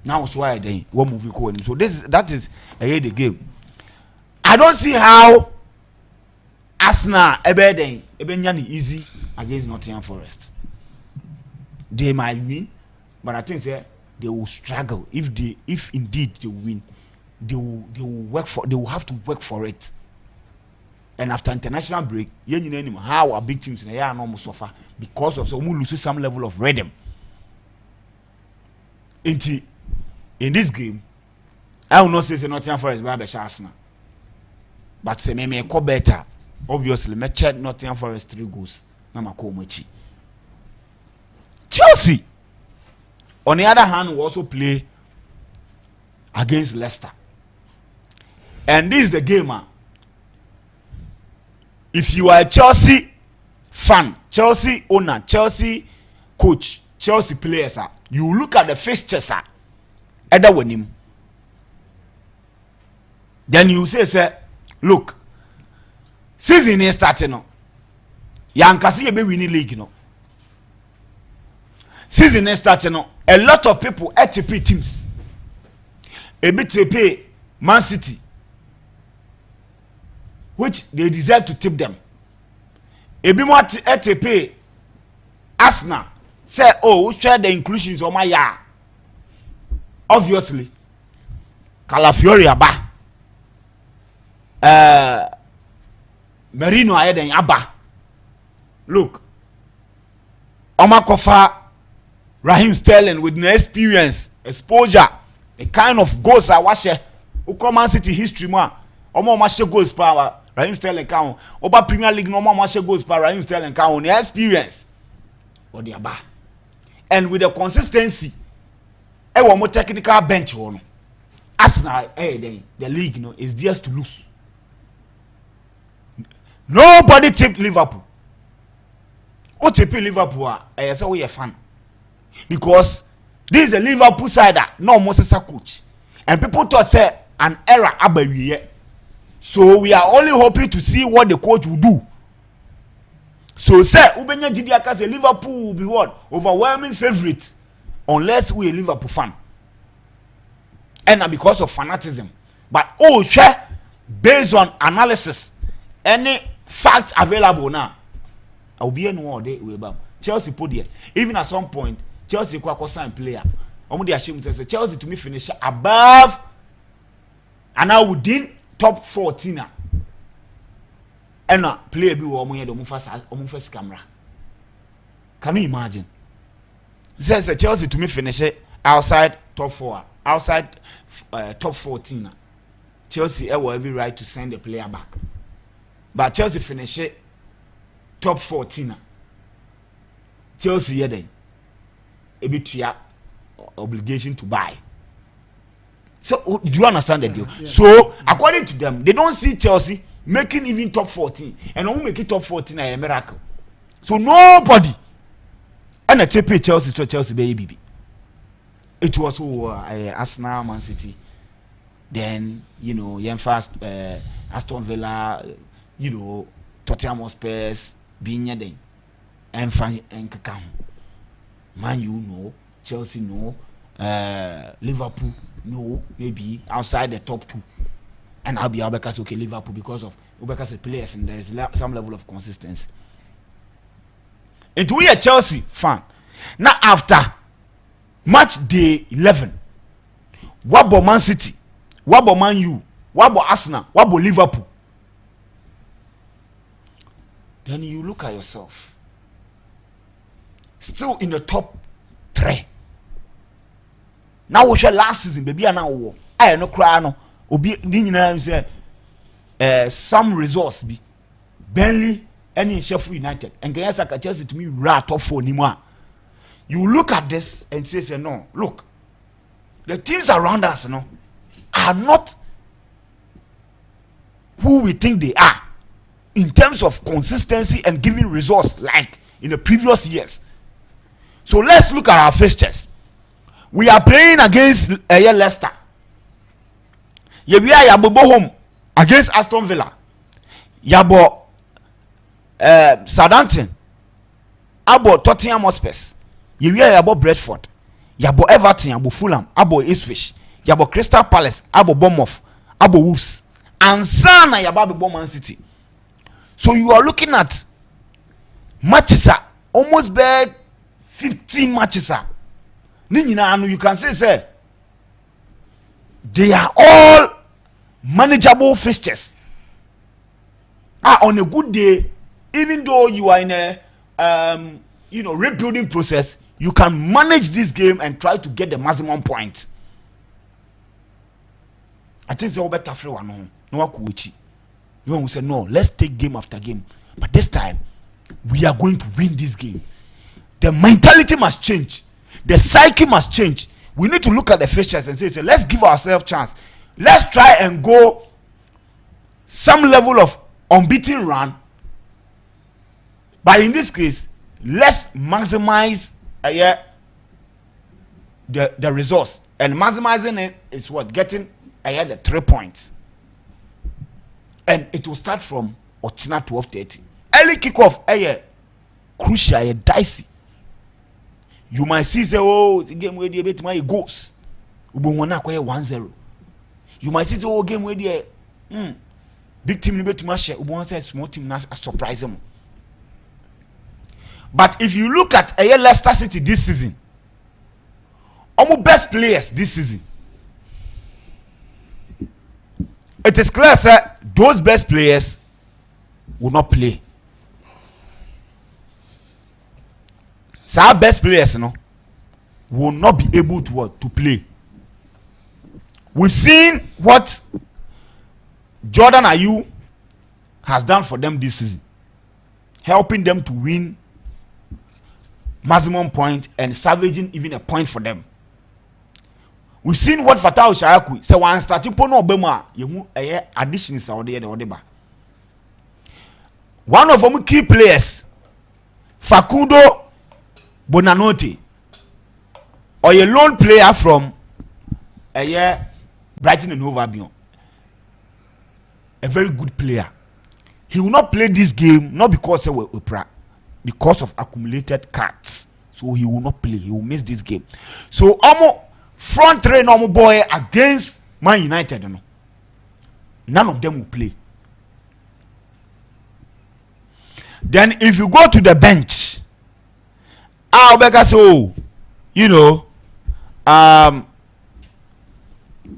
Now so why then what movie call so that is the game. I don't see how Arsenal ebe easy against Nottingham Forest. They might win, but I think they will struggle. If indeed they win, they will have to work for it. And after international break, how our big teams are normal suffer because of losing some level of rhythm. In this game, I will not say Nottingham Forest by Arsenal, but say me call better. Obviously, me check Nottingham Forest 3 goals. Na makomochi. Chelsea, on the other hand, will also play against Leicester, and this is the game. If you are a Chelsea fan, Chelsea owner, Chelsea coach, Chelsea players, you look at the fixtures, either win him. Then you say, look, season is starting now. Yankasi be winning league now. Season is starting now. A lot of people ATP teams, a bit to pay Man City, which they deserve to tip them. A bit more ATP Arsenal, say oh share the inclusions on my ya obviously Calafiori aba Merino ayeden aba look Omakofa Raheem Sterling with no experience exposure the kind of goals I watch Man City history ma omo ma goals power Raheem Sterling count oba Premier League no ma goals power Raheem Sterling count the experience or the aba and with the consistency e wo mo technical bench one Arsenal the league is theirs to lose. Nobody tipped Liverpool. Who tipped Liverpool? I say we are fan because this is a Liverpool side no Moses coach and people thought say an error abawiye. So we are only hoping to see what the coach will do. So say Ubenya Gidiaka say Liverpool will be what overwhelming favorite unless we a Liverpool fan. And because of fanatism. But based on analysis, any facts available now, I'll be in one day with Chelsea put there. Even at some point, Chelsea could sign player. I'm ashamed to say Chelsea to me finish above and now within top 14. And now player be the first camera. Can you imagine? Says Chelsea to me finish outside top 4. Outside top 14, Chelsea have every right to send the player back. But Chelsea finish it top 14. Chelsea had a bit obligation to buy. So do you understand the deal? Yeah. So according to them, they don't see Chelsea making even top 14, and only make it top 14 a miracle. So nobody and a TP Chelsea to Chelsea baby. It was Arsenal, Man City. Then, first Aston Villa, Tottenham Hotspur, being there. And Kakam. Man, no. Chelsea, no. Liverpool, no. Maybe outside the top 2. And I'll be Albekas, okay, Liverpool, because of Albekas players, and there is some level of consistency. And we are Chelsea fan. Now, after match day 11, wabo Man City, wabo Man U, wabo Arsenal, wabo Liverpool. Then you look at yourself, still in the top 3. Now we shall last season, baby, and now I no cry no. Obi ni say some resource be Burnley and Sheffield United and Gayasa Chelsea to me right top 4 anymore. You look at this and say no, look, the teams around us are not who we think they are in terms of consistency and giving results like in the previous years. So let's look at our fixtures. We are playing against Leicester. We are yabo home against Aston Villa. Yabo Southampton. Abo Tottenham Hotspur. We are yabo Brentford. Yabo Everton. Yabo Fulham. Abo Ipswich. Yabo Crystal Palace. Abo Bournemouth. Abo Wolves. And Sana yabo Man City. So you are looking at matches almost bad 15 matches. You can say they are all manageable fixtures. On a good day, even though you are in a rebuilding process, you can manage this game and try to get the maximum point. I think it's all better for one. No, you want to say no, let's take game after game. But this time, we are going to win this game. The mentality must change. The psyche must change. We need to look at the fixtures and say, let's give ourselves a chance. Let's try and go some level of unbeaten run. But in this case, let's maximize the resource. And maximizing it is what? Getting the 3 points. And it will start from Ochina 12:30. Early kickoff, crucial, dicey. You might see the game where the bit my goals. Ubunwana 1-0. You might see the game where the big team bet to mash. Ubunwana small team surprise them. But if you look at Leicester City this season, almost best players this season, it is clear that those best players will not play. So our best players, will not be able to play. We've seen what Jordan Ayew has done for them this season, helping them to win maximum point and salvaging even a point for them. We've seen what Fatau Shayaku said one starting pono obema you addition is already the odeba. One of them key players, Facundo Bonanote, or a lone player from Brighton and Hove Albion, a very good player. He will not play this game not because because of accumulated cards. So he will not play. He will miss this game. So front three normal boy against Man United, none of them will play. Then if you go to the bench,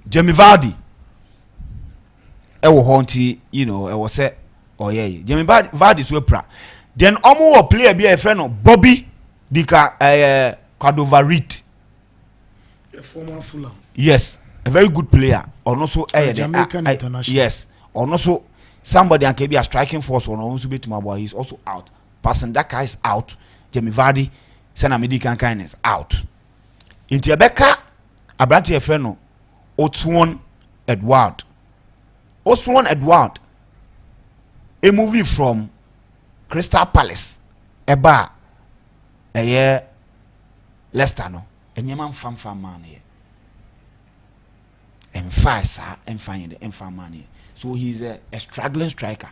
Jamie Vardy, Jamie Vardy is wepra. Then will play a friend of Bobby Dika Cordova-Reid. A former Fulham. Yes, a very good player. Or also Jamaican international. Yes, or also somebody and can be a striking force or also be to my boy. He's also out. Person that guy is out. Jamie Vardy, Senamidi Kind is out. In Tiabeka, Abrati a friend Otswon Edward. A movie from Crystal Palace, Eba, a year Leicester, and Yaman fan man here. And fire, sir, and find the fan man here. So he's a struggling striker.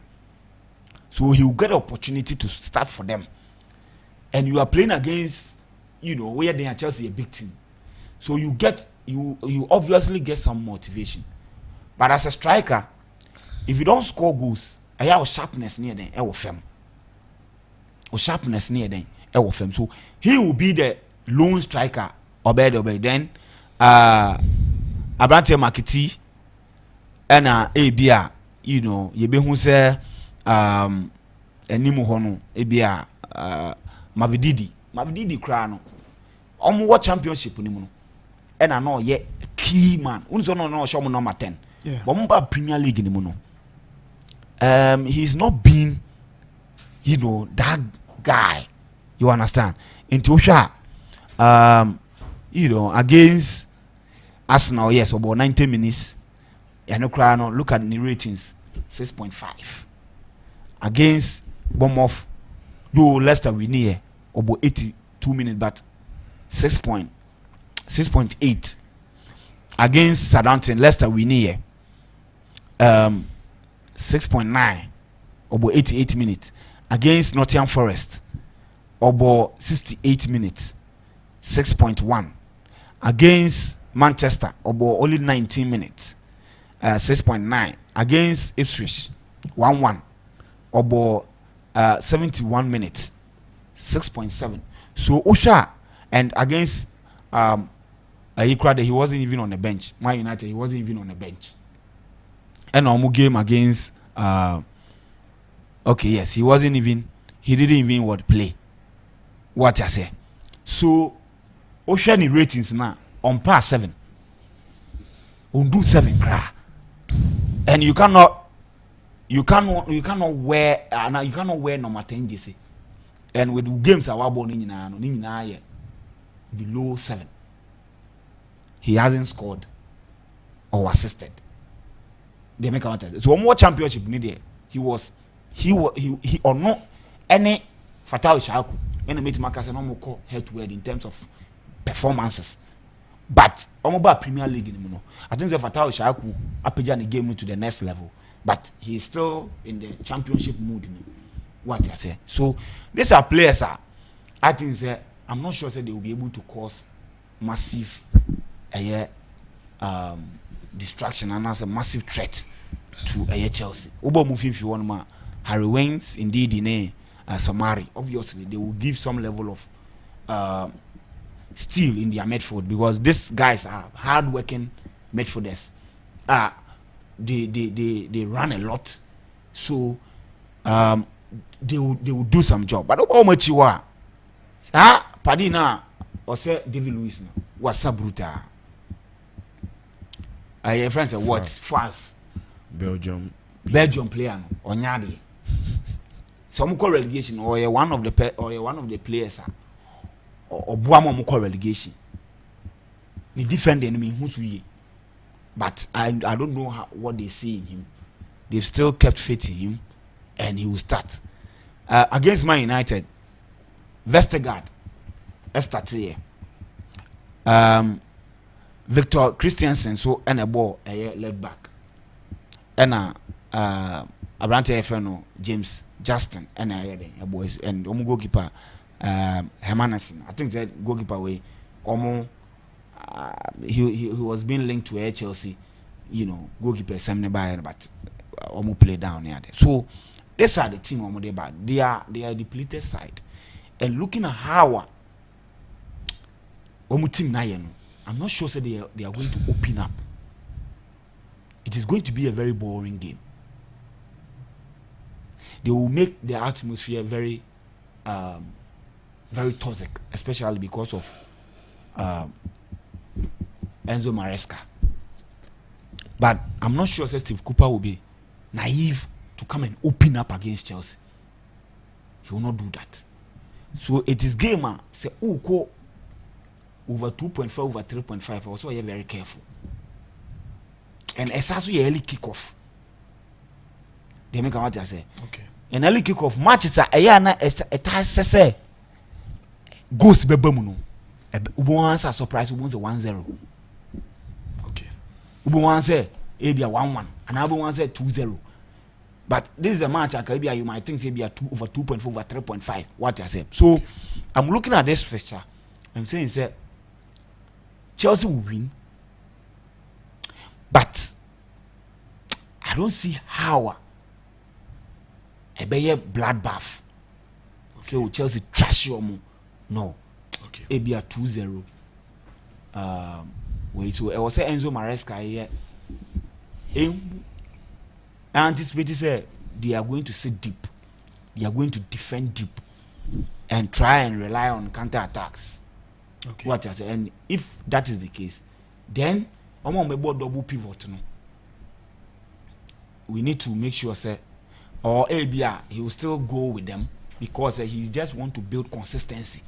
So he will get an opportunity to start for them. And you are playing against, where they are Chelsea, a big team. So you obviously get some motivation. But as a striker, if you don't score goals, I have sharpness near them, So he will be the lone striker. Obey. Then Abrante Makiti and Abia, you be who say Enimu Hono, Abia Mavididi Crano. What championship anymore? And I know yet key man. Unzo no show number 10. Yeah. But Premier League in he's not been, that guy. You understand? In Tosha, against Arsenal, yes, about 90 minutes. Look at the ratings, 6.5. Against Bournemouth, Leicester we near about 82 minutes, but 6.8. Against Southampton, Leicester we near 6.9, about 88 minutes. Against Nottingham Forest, about 68 minutes, 6.1. Against Manchester, about only 19 minutes, 6.9. Against Ipswich, 1-1, about 71 minutes, 6.7. So Osha, and against he wasn't even on the bench. Man United, he wasn't even on the bench. And our game against he didn't even play. What I say. So Ocean ratings now on par 7. On do 7 cry. And you cannot wear number 10 JC. And with games are born in below 7. He hasn't scored or assisted. They make a so one more championship needed. He or no any Fatau Shayaku when made Marcus and Omoko head to head in terms of performances. But Omoba Premier League in I think the Fatau Shayaku appeared the game to the next level. But he's still in the championship mood. What I say. So these are players I think I'm not sure they will be able to cause massive distraction and as a massive threat to Chelsea. Obo moving if you want Harry Wings indeed in Somari, obviously they will give some level of steel in their midfield, because these guys are hard-working midfielders. They run a lot, so they will do some job. But how much you are? Padina or say David Luiz was sabruta. Your friends say what? France, Belgium player Onyadi. Some call relegation, or one of the players or Buamo call relegation. He defend the enemy who's we. But I don't know what they see in him. They've still kept faith in him, and he will start against Man United. Vestergaard, start here. Victor Christiansen, so and a ball left back, and Abrante Feno, James Justin, and a boys, and goalkeeper Hermanesen. I think that goalkeeper way he was being linked to Chelsea, goalkeeper Samuel Bayer, but play down there. So these are the team they are depleted side, and looking at how team Nayen, I'm not sure they are going to open up. It is going to be a very boring game. They will make the atmosphere very very toxic, especially because of Enzo Maresca. But I'm not sure Steve Cooper will be naive to come and open up against Chelsea. He will not do that. So it is game say go over 2.5 over 3.5. Also, you're very careful. And it's also a early kickoff. They make what I say. Okay. An early kickoff matches are it has say goes bebamuno. Once a surprise, once a 1-0. Okay. One say maybe a 1-1, another one say 2-0. But this is a match you might think say be a 2 over 2.4 over 3.5. What I say. So I'm looking at this fixture. I'm saying say Chelsea will win, but I don't see how a bloodbath. Okay, so Chelsea trash your move. No. Okay. It be a 2-0. Wait, so I was saying Enzo Maresca here. I anticipate say they are going to sit deep. They are going to defend deep and try and rely on counter attacks. Okay. What I say, and if that is the case, then I'm on double pivot. No, we need to make sure say, or ABR he will still go with them because he just want to build consistency,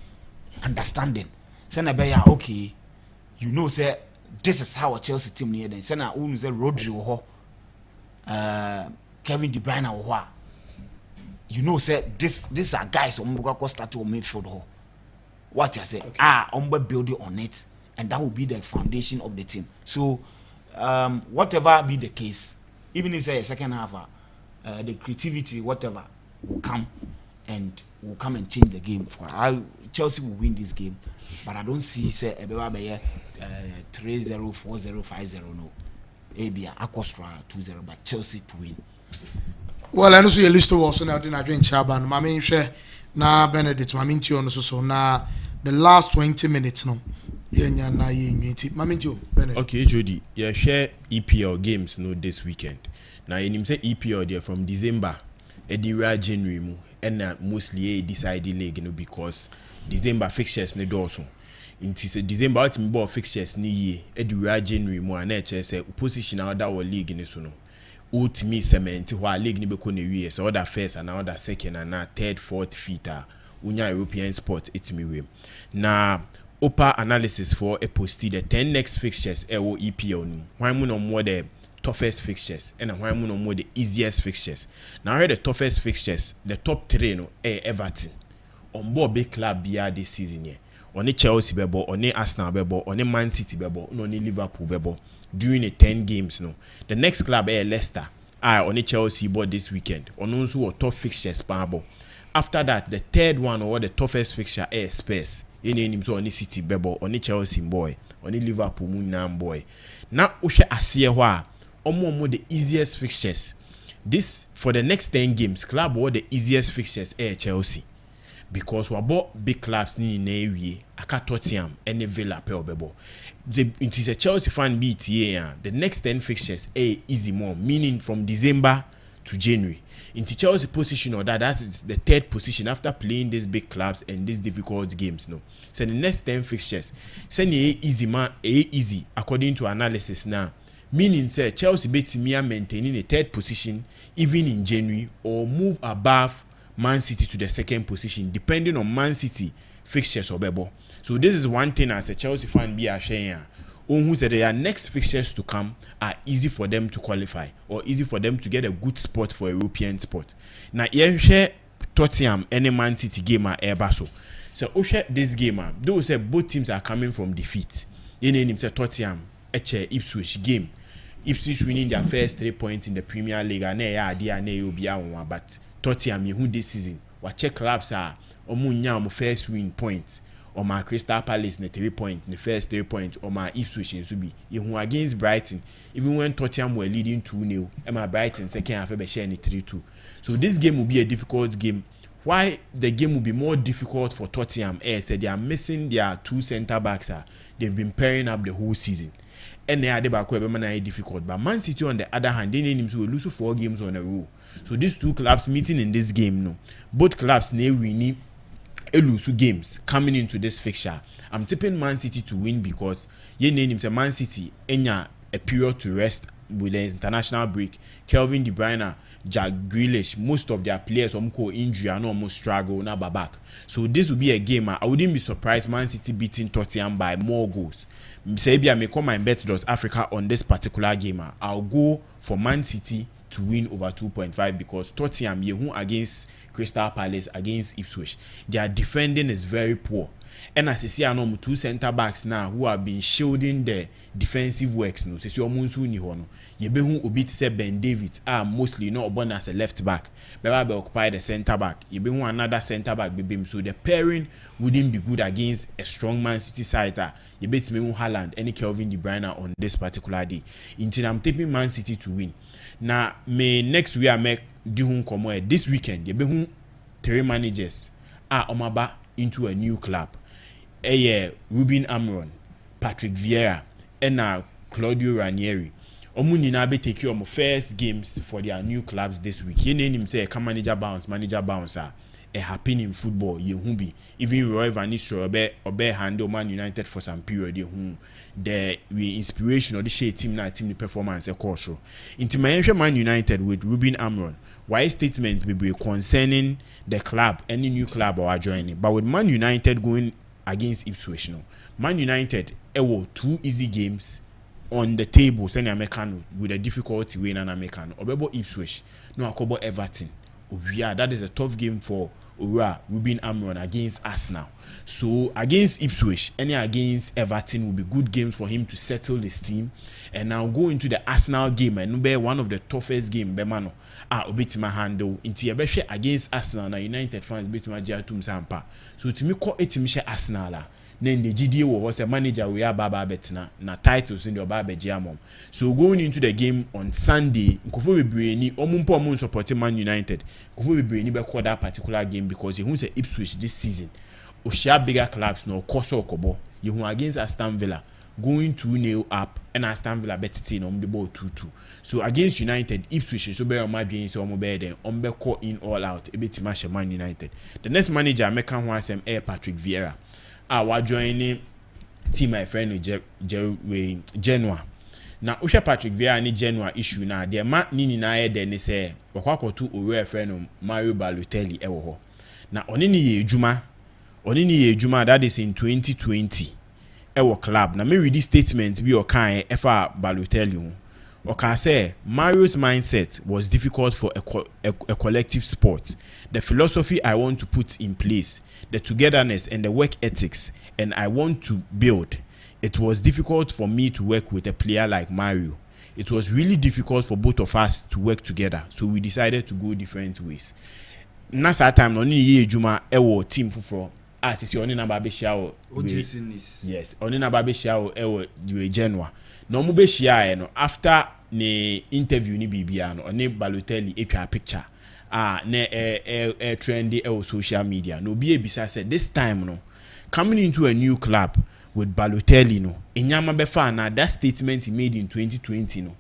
understanding. Say okay, say this is how a Chelsea team near them. Say na say Rodri Kevin De Bruyne say this are guys who go start to midfield. What I say, build it on it, and that will be the foundation of the team. So, whatever be the case, even if say a second half, the creativity, whatever, will come and change the game. Chelsea will win this game, but I don't see say 3-0, 4-0, 5-0. No, maybe Akostra 2-0, but Chelsea to win. Well, I know so your list was now doing a drink Chaban. My main share na Benedict. My main tio so na the last 20 minutes no. Yeah, na yeti. My main tio Benedict. Okay, Jody. Yeah, share EPL games no this weekend. Now you say EPL there from December, Edira January mu, and mostly decided league no because December fixtures ne doso. Inti se December ultimate ball fixtures ni ye Edira January mu and say opposition out that league ne so no. Ultimate cement who league ni beko ne wie so other first and other second and now third fourth fifth unya European sport it's me way. Na upper analysis for a posted the 10 next fixtures wo EPL no. Why mu no more the toughest fixtures and why mu no more the easiest fixtures. Now I heard the toughest fixtures, the top 3 no Everton. On board big club bia this season here. Oni Chelsea bebo, oni Arsenal bebo, oni Man City bebo, oni Liverpool bebo. During the 10 games no. The next club Leicester. Oni Chelsea board this weekend. On also top fixtures pabo. After that, the third one or the toughest fixture Spurs. Any so oni City bebo, oni Chelsea boy, oni Liverpool munam boy. Now ushe asiye wa omo the easiest fixtures. this for the next 10 games club what the easiest fixtures Chelsea because we bought big clubs ni na ewie aka Tottenham and Villa pe obebo. It is a Chelsea fan BTA the next 10 fixtures easy more meaning from December to January. Into Chelsea position or that's the third position after playing these big clubs and these difficult games. No, so the next 10 fixtures, send easy man, easy according to analysis now. Meaning, say Chelsea beats me maintaining a third position even in January or move above Man City to the second position depending on Man City fixtures or bebo. So this is one thing as a Chelsea fan be a share. Who said their next fixtures to come are easy for them to qualify or easy for them to get a good spot for European spot. Now, here share Tottenham any Man City game at Airbaso. So, this game, those say both teams are coming from defeat. You name say Tottenham, Ipswich game. Ipswich winning their first 3 points in the Premier League, and but Tottenham, who this season, what check clubs are, first win points. Or my Crystal Palace in 3 points in the first 3 points, or my Ipswich in Subi. You against Brighton, even when Tottenham were leading 2-0, and my Brighton second half ever share 3-2. So this game will be a difficult game. Why the game will be more difficult for Tottenham? Said they are missing their 2 centre backs. They've been pairing up the whole season, and they are difficult. But Man City on the other hand, they need to lose 4 games on a row. So these 2 clubs meeting in this game, no, both clubs they winning. Elusu games coming into this fixture. I'm tipping Man City to win because you name him say Man City enya a period to rest with the international break. Kelvin De Bruyne, Jack Grealish, most of their players injury and almost struggle now back. So this will be a game. I wouldn't be surprised Man City beating Tottenham by more goals. Maybe I may call my MYBET.AFRICA on this particular game. I'll go for Man City to win over 2.5 because Tottenham against Crystal Palace against Ipswich, their defending is very poor. And as you see, I know 2 centre backs now who have been shielding the defensive works. No, so you monsu ni hono. You be who obi say Ben David mostly not born as a left back. But be occupy the centre back. You be who another centre back be so the pairing wouldn't be good against a strong Man City side. You bet me who Haaland any Kelvin De Bruyne on this particular day. Until I'm taking Man City to win. Now, next week I make this weekend. You be who 3 managers are omaba into a new club. Ruben Amorim, Patrick Vieira, and Claudio Ranieri. Omuni na be take your first games for their new clubs this week. You name him say manager bounce. A happen in football. Be even Roy Van Nistelrooy obe handle Man United for some period. The inspiration of the shade team the performance a course. Into my Man United with Ruben Amorim. Why statements be concerning the club, any new club or joining, but with Man United going against Ipswich, no. Man United, 2 easy games on the table, send American with a difficulty win an American. Obebo Ipswich, no Akobo Everton. Yeah, that is a tough game for Ruben Amorim against Arsenal. So against Ipswich, any against Everton will be good games for him to settle his team. And now go into the Arsenal game and be one of the toughest game. Bemano, obitima handle into against Arsenal. Now United fans bitima jatum sampa. So to me call it Arsenal. Then the GDA was a manager we are Baba Betna na titles in the Baba Jamom. So going into the game on Sunday, Nkofo Bebreni omumpo omun support Man United. Nkofo Bebreni be call that particular game because he wants a Ipswich this season. Oshia bigger clubs no Koso Kobo. You against Aston Villa going 2-0 up and Aston Villa betting on the ball 2-2. So against United, Ipswich so be on my being so then on be call in all out a bit match Man United. The next manager American was Patrick Vieira. We're joining team my friend Genoa. Now, Usha Patrick Vieira ni Genoa issue now. The man nini na ye de say wakwa to owe friend Mario Balotelli ewo ho. Na onini ye ejuma that is in 2020 ewo club. Na me read this statement be okan efa Balotelli. Oka say Mario's mindset was difficult for a collective sport. The philosophy I want to put in place, the togetherness and the work ethics, and I want to build. It was difficult for me to work with a player like Mario. It was really difficult for both of us to work together, so we decided to go different ways. Nasa time no ni ye juma ewo team fufro. Sisi oni na babe shao. Yes, oni na babe shao ewo Genoa. No mu be shia no after ne interview ni bibia no ne Balotelli etwa picture ne trendy social media no be ebisa said this time no coming into a new club with Balotelli no enyama befa na that statement he made in 2020 no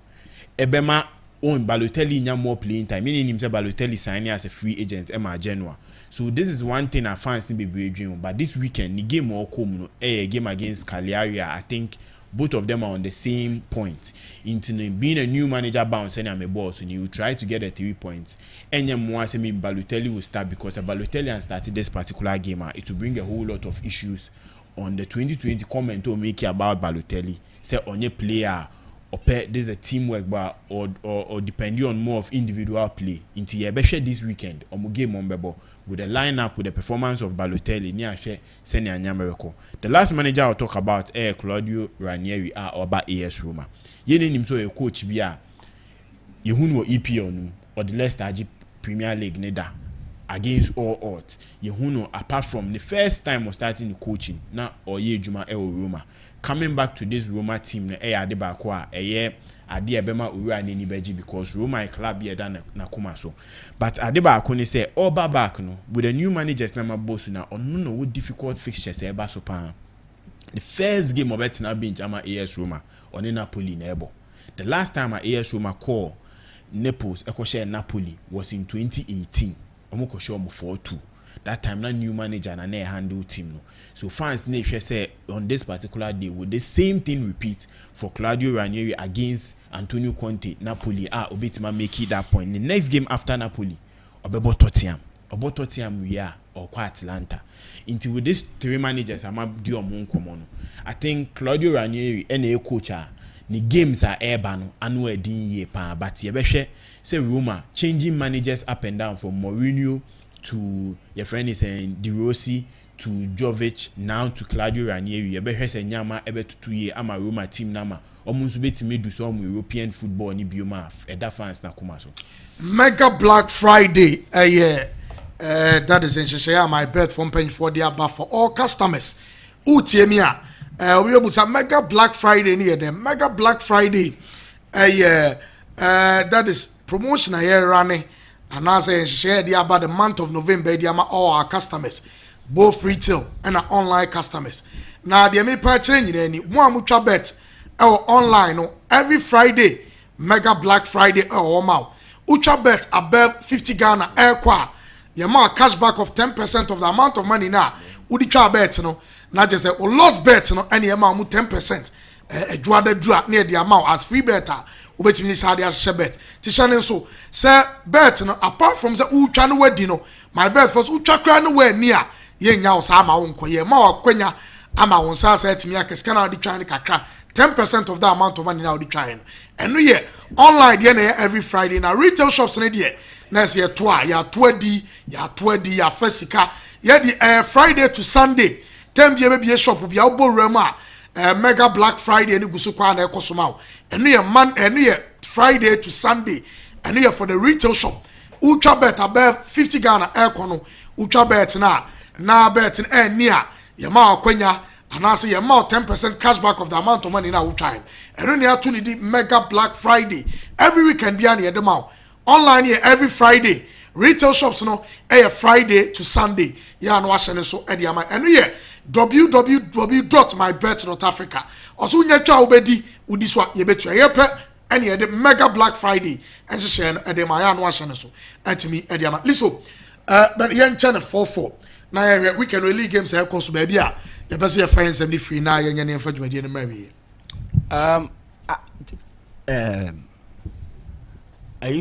ebema on Balotelli nya more playing time meaning him say Balotelli signing as a free agent Emma January. So this is one thing I fans need be dream, but this weekend the game all come no a game against Cagliari. I think both of them are on the same point. Into being a new manager bounce and I'm a boss and you try to get a 3 points. And then more say me Balotelli will start because a Balotelli has started this particular game. It will bring a whole lot of issues on the 2020 comment to make about Balotelli. Say on your player or there's a teamwork but or depending on more of individual play. Into your best this weekend or game on bebo with the lineup with the performance of Balotelli near share senior Nyamereko. The last manager I'll talk about Claudio Ranieri or about AS Roma. Ye name so a coach bia Yehunu EPO or the Leicester Premier League neda against all odds. Yehunu apart from the first time of starting the coaching now or ye Juma Roma coming back to this Roma team na Adebakwa ade ebema owura ni beji because Roma club here than na so but Adebakwa ni say all back no with the new managers na boss na no what difficult fixtures eba so pan the first game of it na bench ama AS Roma on Napoli na ebo the last time AS Roma call Naples share Napoli was in 2018 omoko show mo 4-2 that time na new manager na handle team no so fans need to say on this particular day would the same thing repeat for Claudio Ranieri against Antonio Conte Napoli obetima make it that point the next game after Napoli obebo Tottenham we are or Atlanta into with these 3 managers am do omon komo no I think Claudio Ranieri na coach the games are urban anu edin ye pa but ye be say Roma changing managers up and down from Mourinho to your friend is De Rossi to Jovic now to Claudio Ranieri. You better say nyama ebe to 2 years ama Roma team nama. Almost bet me do some European football ni bioma. That fans na kuma so. Mega Black Friday. That is in Shishaya my bet from page for the above for all customers. Utiemia. We able to Mega Black Friday near them. Mega Black Friday. That is promotion here running. And as I share about the month of November, all our customers, both retail and online customers. Now, the me change any one mucha bet online every Friday, Mega Black Friday or mau. Ucha bet above 50 Ghana airqua. Yama cashback of 10% of the amount of money now. Udicha bet not just a lost bet any amount 10%. Draw near the amount as free better. Ubetimi sade as shebet tishane so say bet no apart from say utwa no wadi no my bet first utwa kra no we ni a ye nya wo sa ma wo nkoye ma wakwanya ama wo sa sa timi akesika na odi twa ni kakra 10% of that amount of money na odi twa no eno ye online dey na every Friday na retail shops na dey na say ya to adi ya fasika ye di Friday to Sunday tem be shop bia obo ma Mega Black Friday and gusu kwa na ekosoma enu ye Friday to Sunday enu ye for the retail shop ultra bet above 50 Ghana ekono ultra bet na bet nia ye ma akwanya anase ye ma 10% cashback of the amount of money na ultra enu ne atu ni di Mega Black Friday every weekend bia na ye dem online here every Friday retail shops Friday to Sunday ya no ahye ne so e dia ma enu ye www.mybet.africa also nya twa obedi udiswa yebetua yepe ene the Mega Black Friday and share no ede ma ya no ahye ne so atimi ede ama liso but yen channel 44 na we can really games e course ba bia ye pese ye friends am ni free na ye nya ne fa dwumadie ne mawie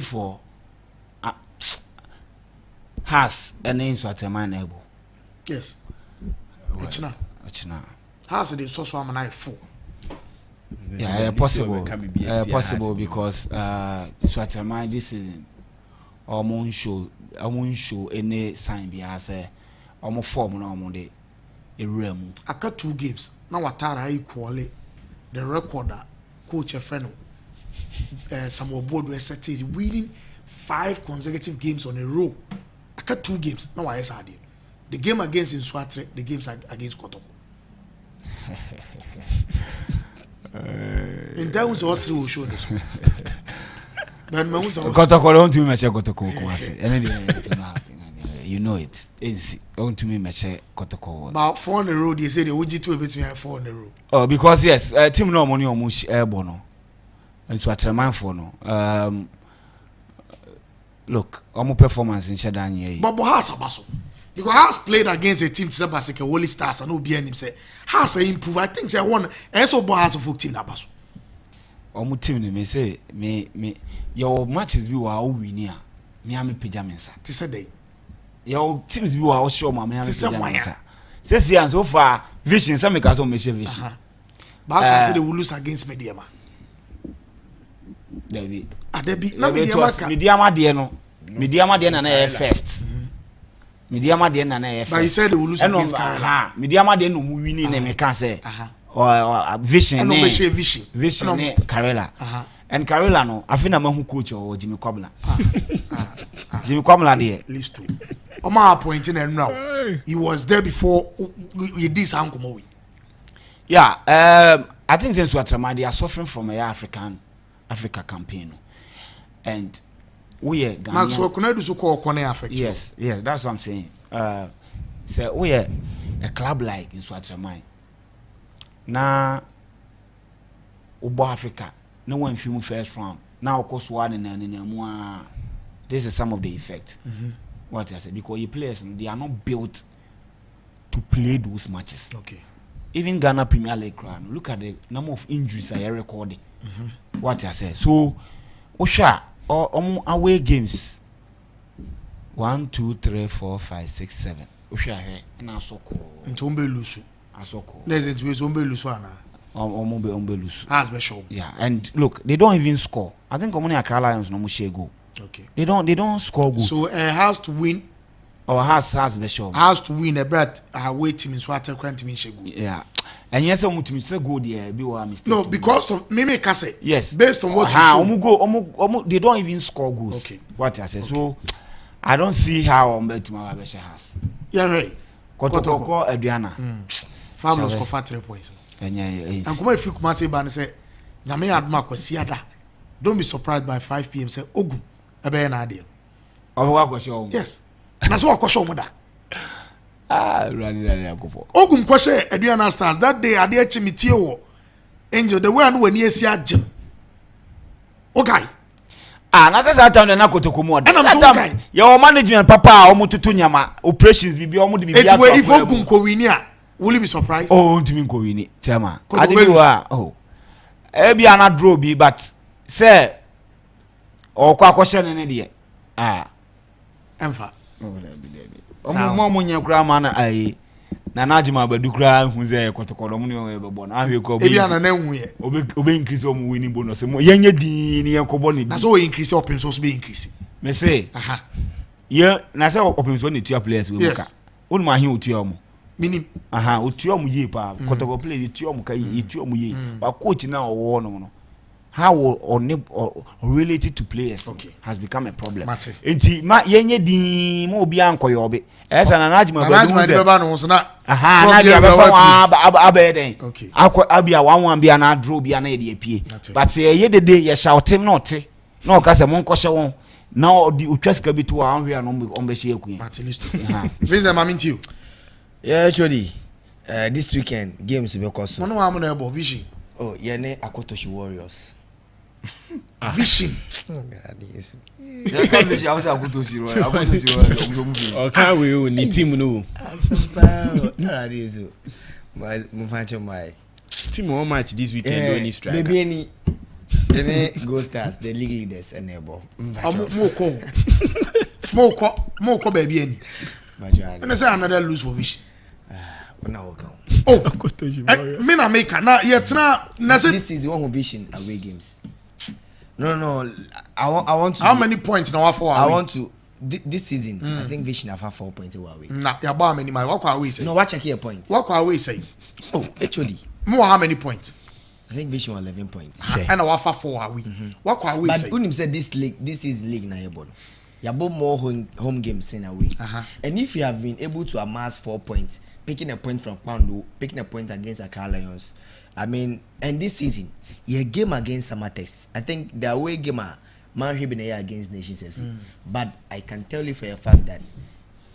for has any inswatema na ebo yes Achina. How's it so am I full? Yeah, possible because Swatterman this season almost show any sign be as a almost form no more day a realm. I got 2 games. Now what are equally the recorder coach a friend some board were set is winning 5 consecutive games on a row. I got 2 games. Now I said the game against Inswatre, the games against Kotoko. In terms of us, we show this. But my own Kotoko don't to me meche Kotoko kwase. You know it. Don't to me meche Kotoko. About 4 on the road, they say the OG2 a bit me 4 on the road. Oh, because yes, team no money almost airborne. And so at man for no. Look, our performance in Shadanya. But has a basso. Because has played against a team to say Holy Stars and no be him say has improve. I think say one so has a folk team that basso. Omu team me say me your matches be wa winning. Me am pajamas. Ti say day. Your teams be wa show ma me am pajamas. Say so far vision some make us on me vision. But I say they will lose against Mediama. David. Adebi na Mediama de no. Mediama de na first. Mediama de na first. But you said they will lose against Carolina. Mediama de no mu winning na me can say. Or vision no vision ne Carolina. And Carolina no I think na mahu coach or Jimmy Kwabla. Jimmy Kwabla there. List two. Oma appointing and now. He was there before we did some come. Yeah, I think since they are suffering from a Africa campaign. And we are Max, so can I do so called Kone affect? Yes, that's what I'm saying. So we are a club like in Swaziland. Now, Ubo Africa, no one film first round. Now, of course, one and more. This is some of the effect. What I said, because your players they are not built to play those matches. Okay. Even Ghana Premier League crowd, look at the number of injuries I recorded. What I said. So, Osha, away games 1, 2, 3, 4, 5, 6, 7. Osha here and I so cool. Ntombe lusu. Asoko. Let's do Zombe lusu ana. Ombe lusu. As special. Yeah, and look, they don't even score. I think Omoni Accra Lions no mushe go. Okay. They don't score goals. So has to win. Or has special. Has to win a bet away team in Swat and team in Shegu. Yeah. And yes, I'm to say go there be one mistake. No, because of Mimi Kase. Yes. Based on what you show. They don't even score goals. Okay. What I say. Okay. So I don't see how Ombetumala has. Yeah, right. Kotoko Adriana. Farmers score 3 points. And come if you come say ban say Nyame adma kwasiada. Don't be surprised by 5 p.m. say Ogun ebe na ade. Yes. That's what question with that. Really Ogun question Adriana Stars that day ade chimitie wo. Angel the way I know when you see a gym. Okay. Na say time na Kotoko mo. That time your management papa omo tutu nyama operations bibi omo de bibi afa. It if Ogun ko win here, will you be surprised? Oh, ntimi ko win chairman. Oh. Ebi ana draw bi but say o kwa question ne de. Emfa. Omo nya kura ma na ai na najima badu kura hu ze Kotoko do mu ne o be bo na ahwe ko ebi ana na hu ye obe increase omo winning bonus mo yenye di ne yenkobo ne na so increase open so be increase me say ye na say open so ne two players we muka onu ma hin otu omo minim otu omo ye pa Kotoko play otu omo kai otu omo ye ba coach na owo no how or related to players has become a problem. Enti ma yenye di mo obi ankoyo obi. Esa na najima ba no so na na dia be fo abeden. Akọ abia wan bia na draw bia na ye de apie. But ye dede ye shouting not. Na o ka se mo nkọhye won. Na odi otwaska bi to an hwe no on be hye akun. Vincent Maminti you. Yeah, actually this weekend games be cause. No am na ebo vision. Oh, ye ne Akotoshi Warriors. Vision. Okay, we need team no. My team one match this weekend no any strike. Maybe any Go Stars, the league leaders and able. Moko baby any. And I say another lose for Vision. Oh, me na make na yet na say this is one who Vision away games. No. I want to. How many points now for? I want to. This season, I think Vision have 4 points away. Nah, ya ba many my what away say? No, what check your points? What away say? Oh, actually, more how many points? I think Vision 11 points. And I wafa 4 away. What away say? But Unim said this is league na yebon. you have more home games in a way. And if you have been able to amass 4 points, picking a point from Pando, picking a point against Accra Lions, I mean, and this season, your game against Samatex, I think the away game man been against Nations FC. But I can tell you for a fact that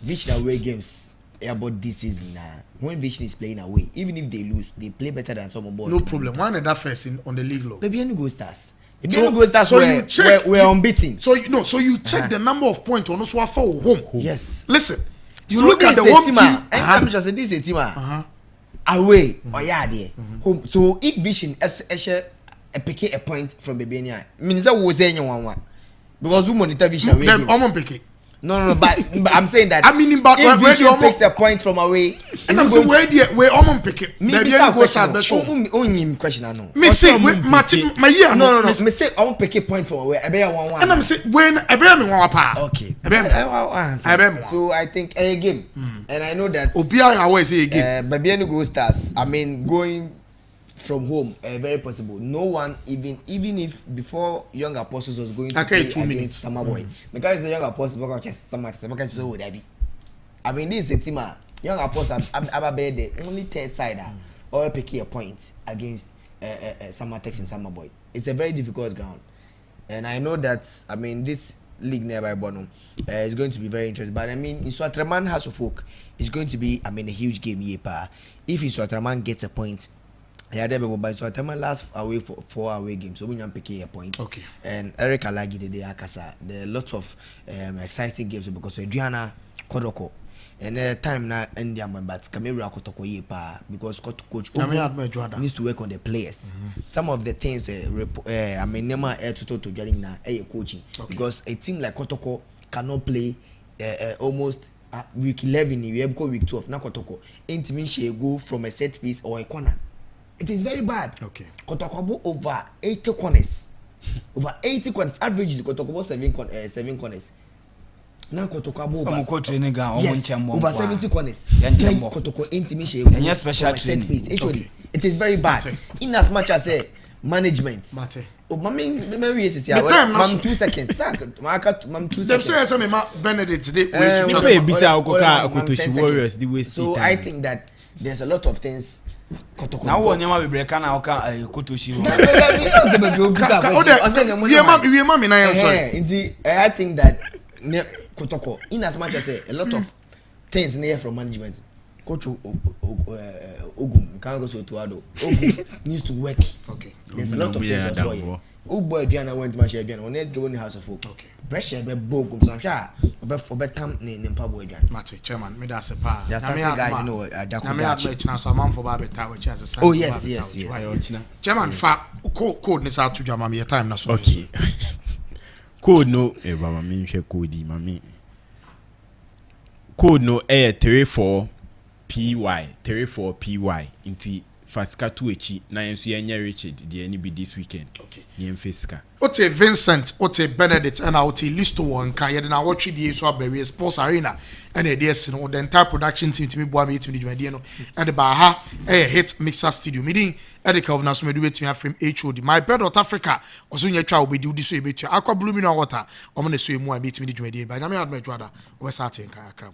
Vision away games about this season when Vision is playing away, even if they lose, they play better than some of us. No problem. Why not that first on the league law? Maybe any go stars. We're unbeaten. So you check the number of points on us for home. Yes. Listen, you look at the home team. I'm just this is a team away or yeah home. So if Vision pick a point from Bebenia means that was anyone because we monitor Vision away. Then I'm pick it. No, but I'm saying that. I mean, but if Vision picks a point from away, and I'm saying where I'm pick it. Maybe go start the show. Only question I know. Me say my year. No. Me say I won't pick a point from away. I bet 1-1. And I'm saying when I bet me 1 Okay. So I think a game, and I know that. Obia always say a game. Babiani go stars. I mean, going from home, very possible. No one, even if before Young Apostles was going to play 2 minutes, Summer Boy, because the Young Apostles were just Summer, would I be? I mean, this is a team. Young Apostles, I'm the only third sider or pick a point against Summer Tex and Summer Boy. It's a very difficult ground, and I know that. I mean, this league nearby Bono is going to be very interesting. But I mean, in Swatraman House of Folk, it's going to be, I mean, a huge game here. If Swatraman gets a point. Yeah, they but so time last away for 4 away games, so we can pick a point. Okay. And Eric Alagi the Akasa. There are lots of exciting games because Adriana Kodoko and time now India but Camera Kotoko yepa because coach needs to work on the players. Some of the things I mean Nema air to getting now coaching because a team like Kotoko cannot play almost week 11 you have go week 12 now Kotoko ain't mean she go from a set piece or a corner. It is very bad. Okay. Kotokobo over 80 corners. Over 80 corners. Averagely, Kotokobo 7 corners. Now Kotokobo over 70 corners. Kotoko intimidation. And special training. Actually, it is very bad. In as much as management. Oh, Mami is here. Mam 2 seconds. Mam 2 seconds. Them say me Benedict today. So I think that there's a lot of things. Now one yama be breaka na oka kotoshi. I think that Kotoko in as much as a lot of things near from management. Coach Ogum can't go so to Ado. Ogum needs to work. Okay. There's a lot of things as well. Oh boy, Diana went to my share. When let's go in the House of Folk. Okay. Pressure be bogum. So I'm sure. For better in Pablo Adrian. Mate, chairman, me that's a pa. Just that guy, you know. I may have chance a man for Baby Tower chance. Oh yes. Chairman, fa code is out to jam me time na so. Okay. Code no, Baba me share code mami. Code no 34 PY inti Fasika 2 echi na yensu yenya Richard the any be this weekend. Okay. Yen Fasika. Ote Vincent, Ote Benedict, and Ote Listo one can yet now watch the so Berry Sports Arena and a dear sin the entire production team to me boy me to the and the Baha a hit mixer studio meeting at the Calvinus me do it to me from HOD. MYBET.AFRICA or soon your child will do this way bit aqua blooming water. I'm gonna say more and meet me the by Namia Medjada or Satin Kayakram.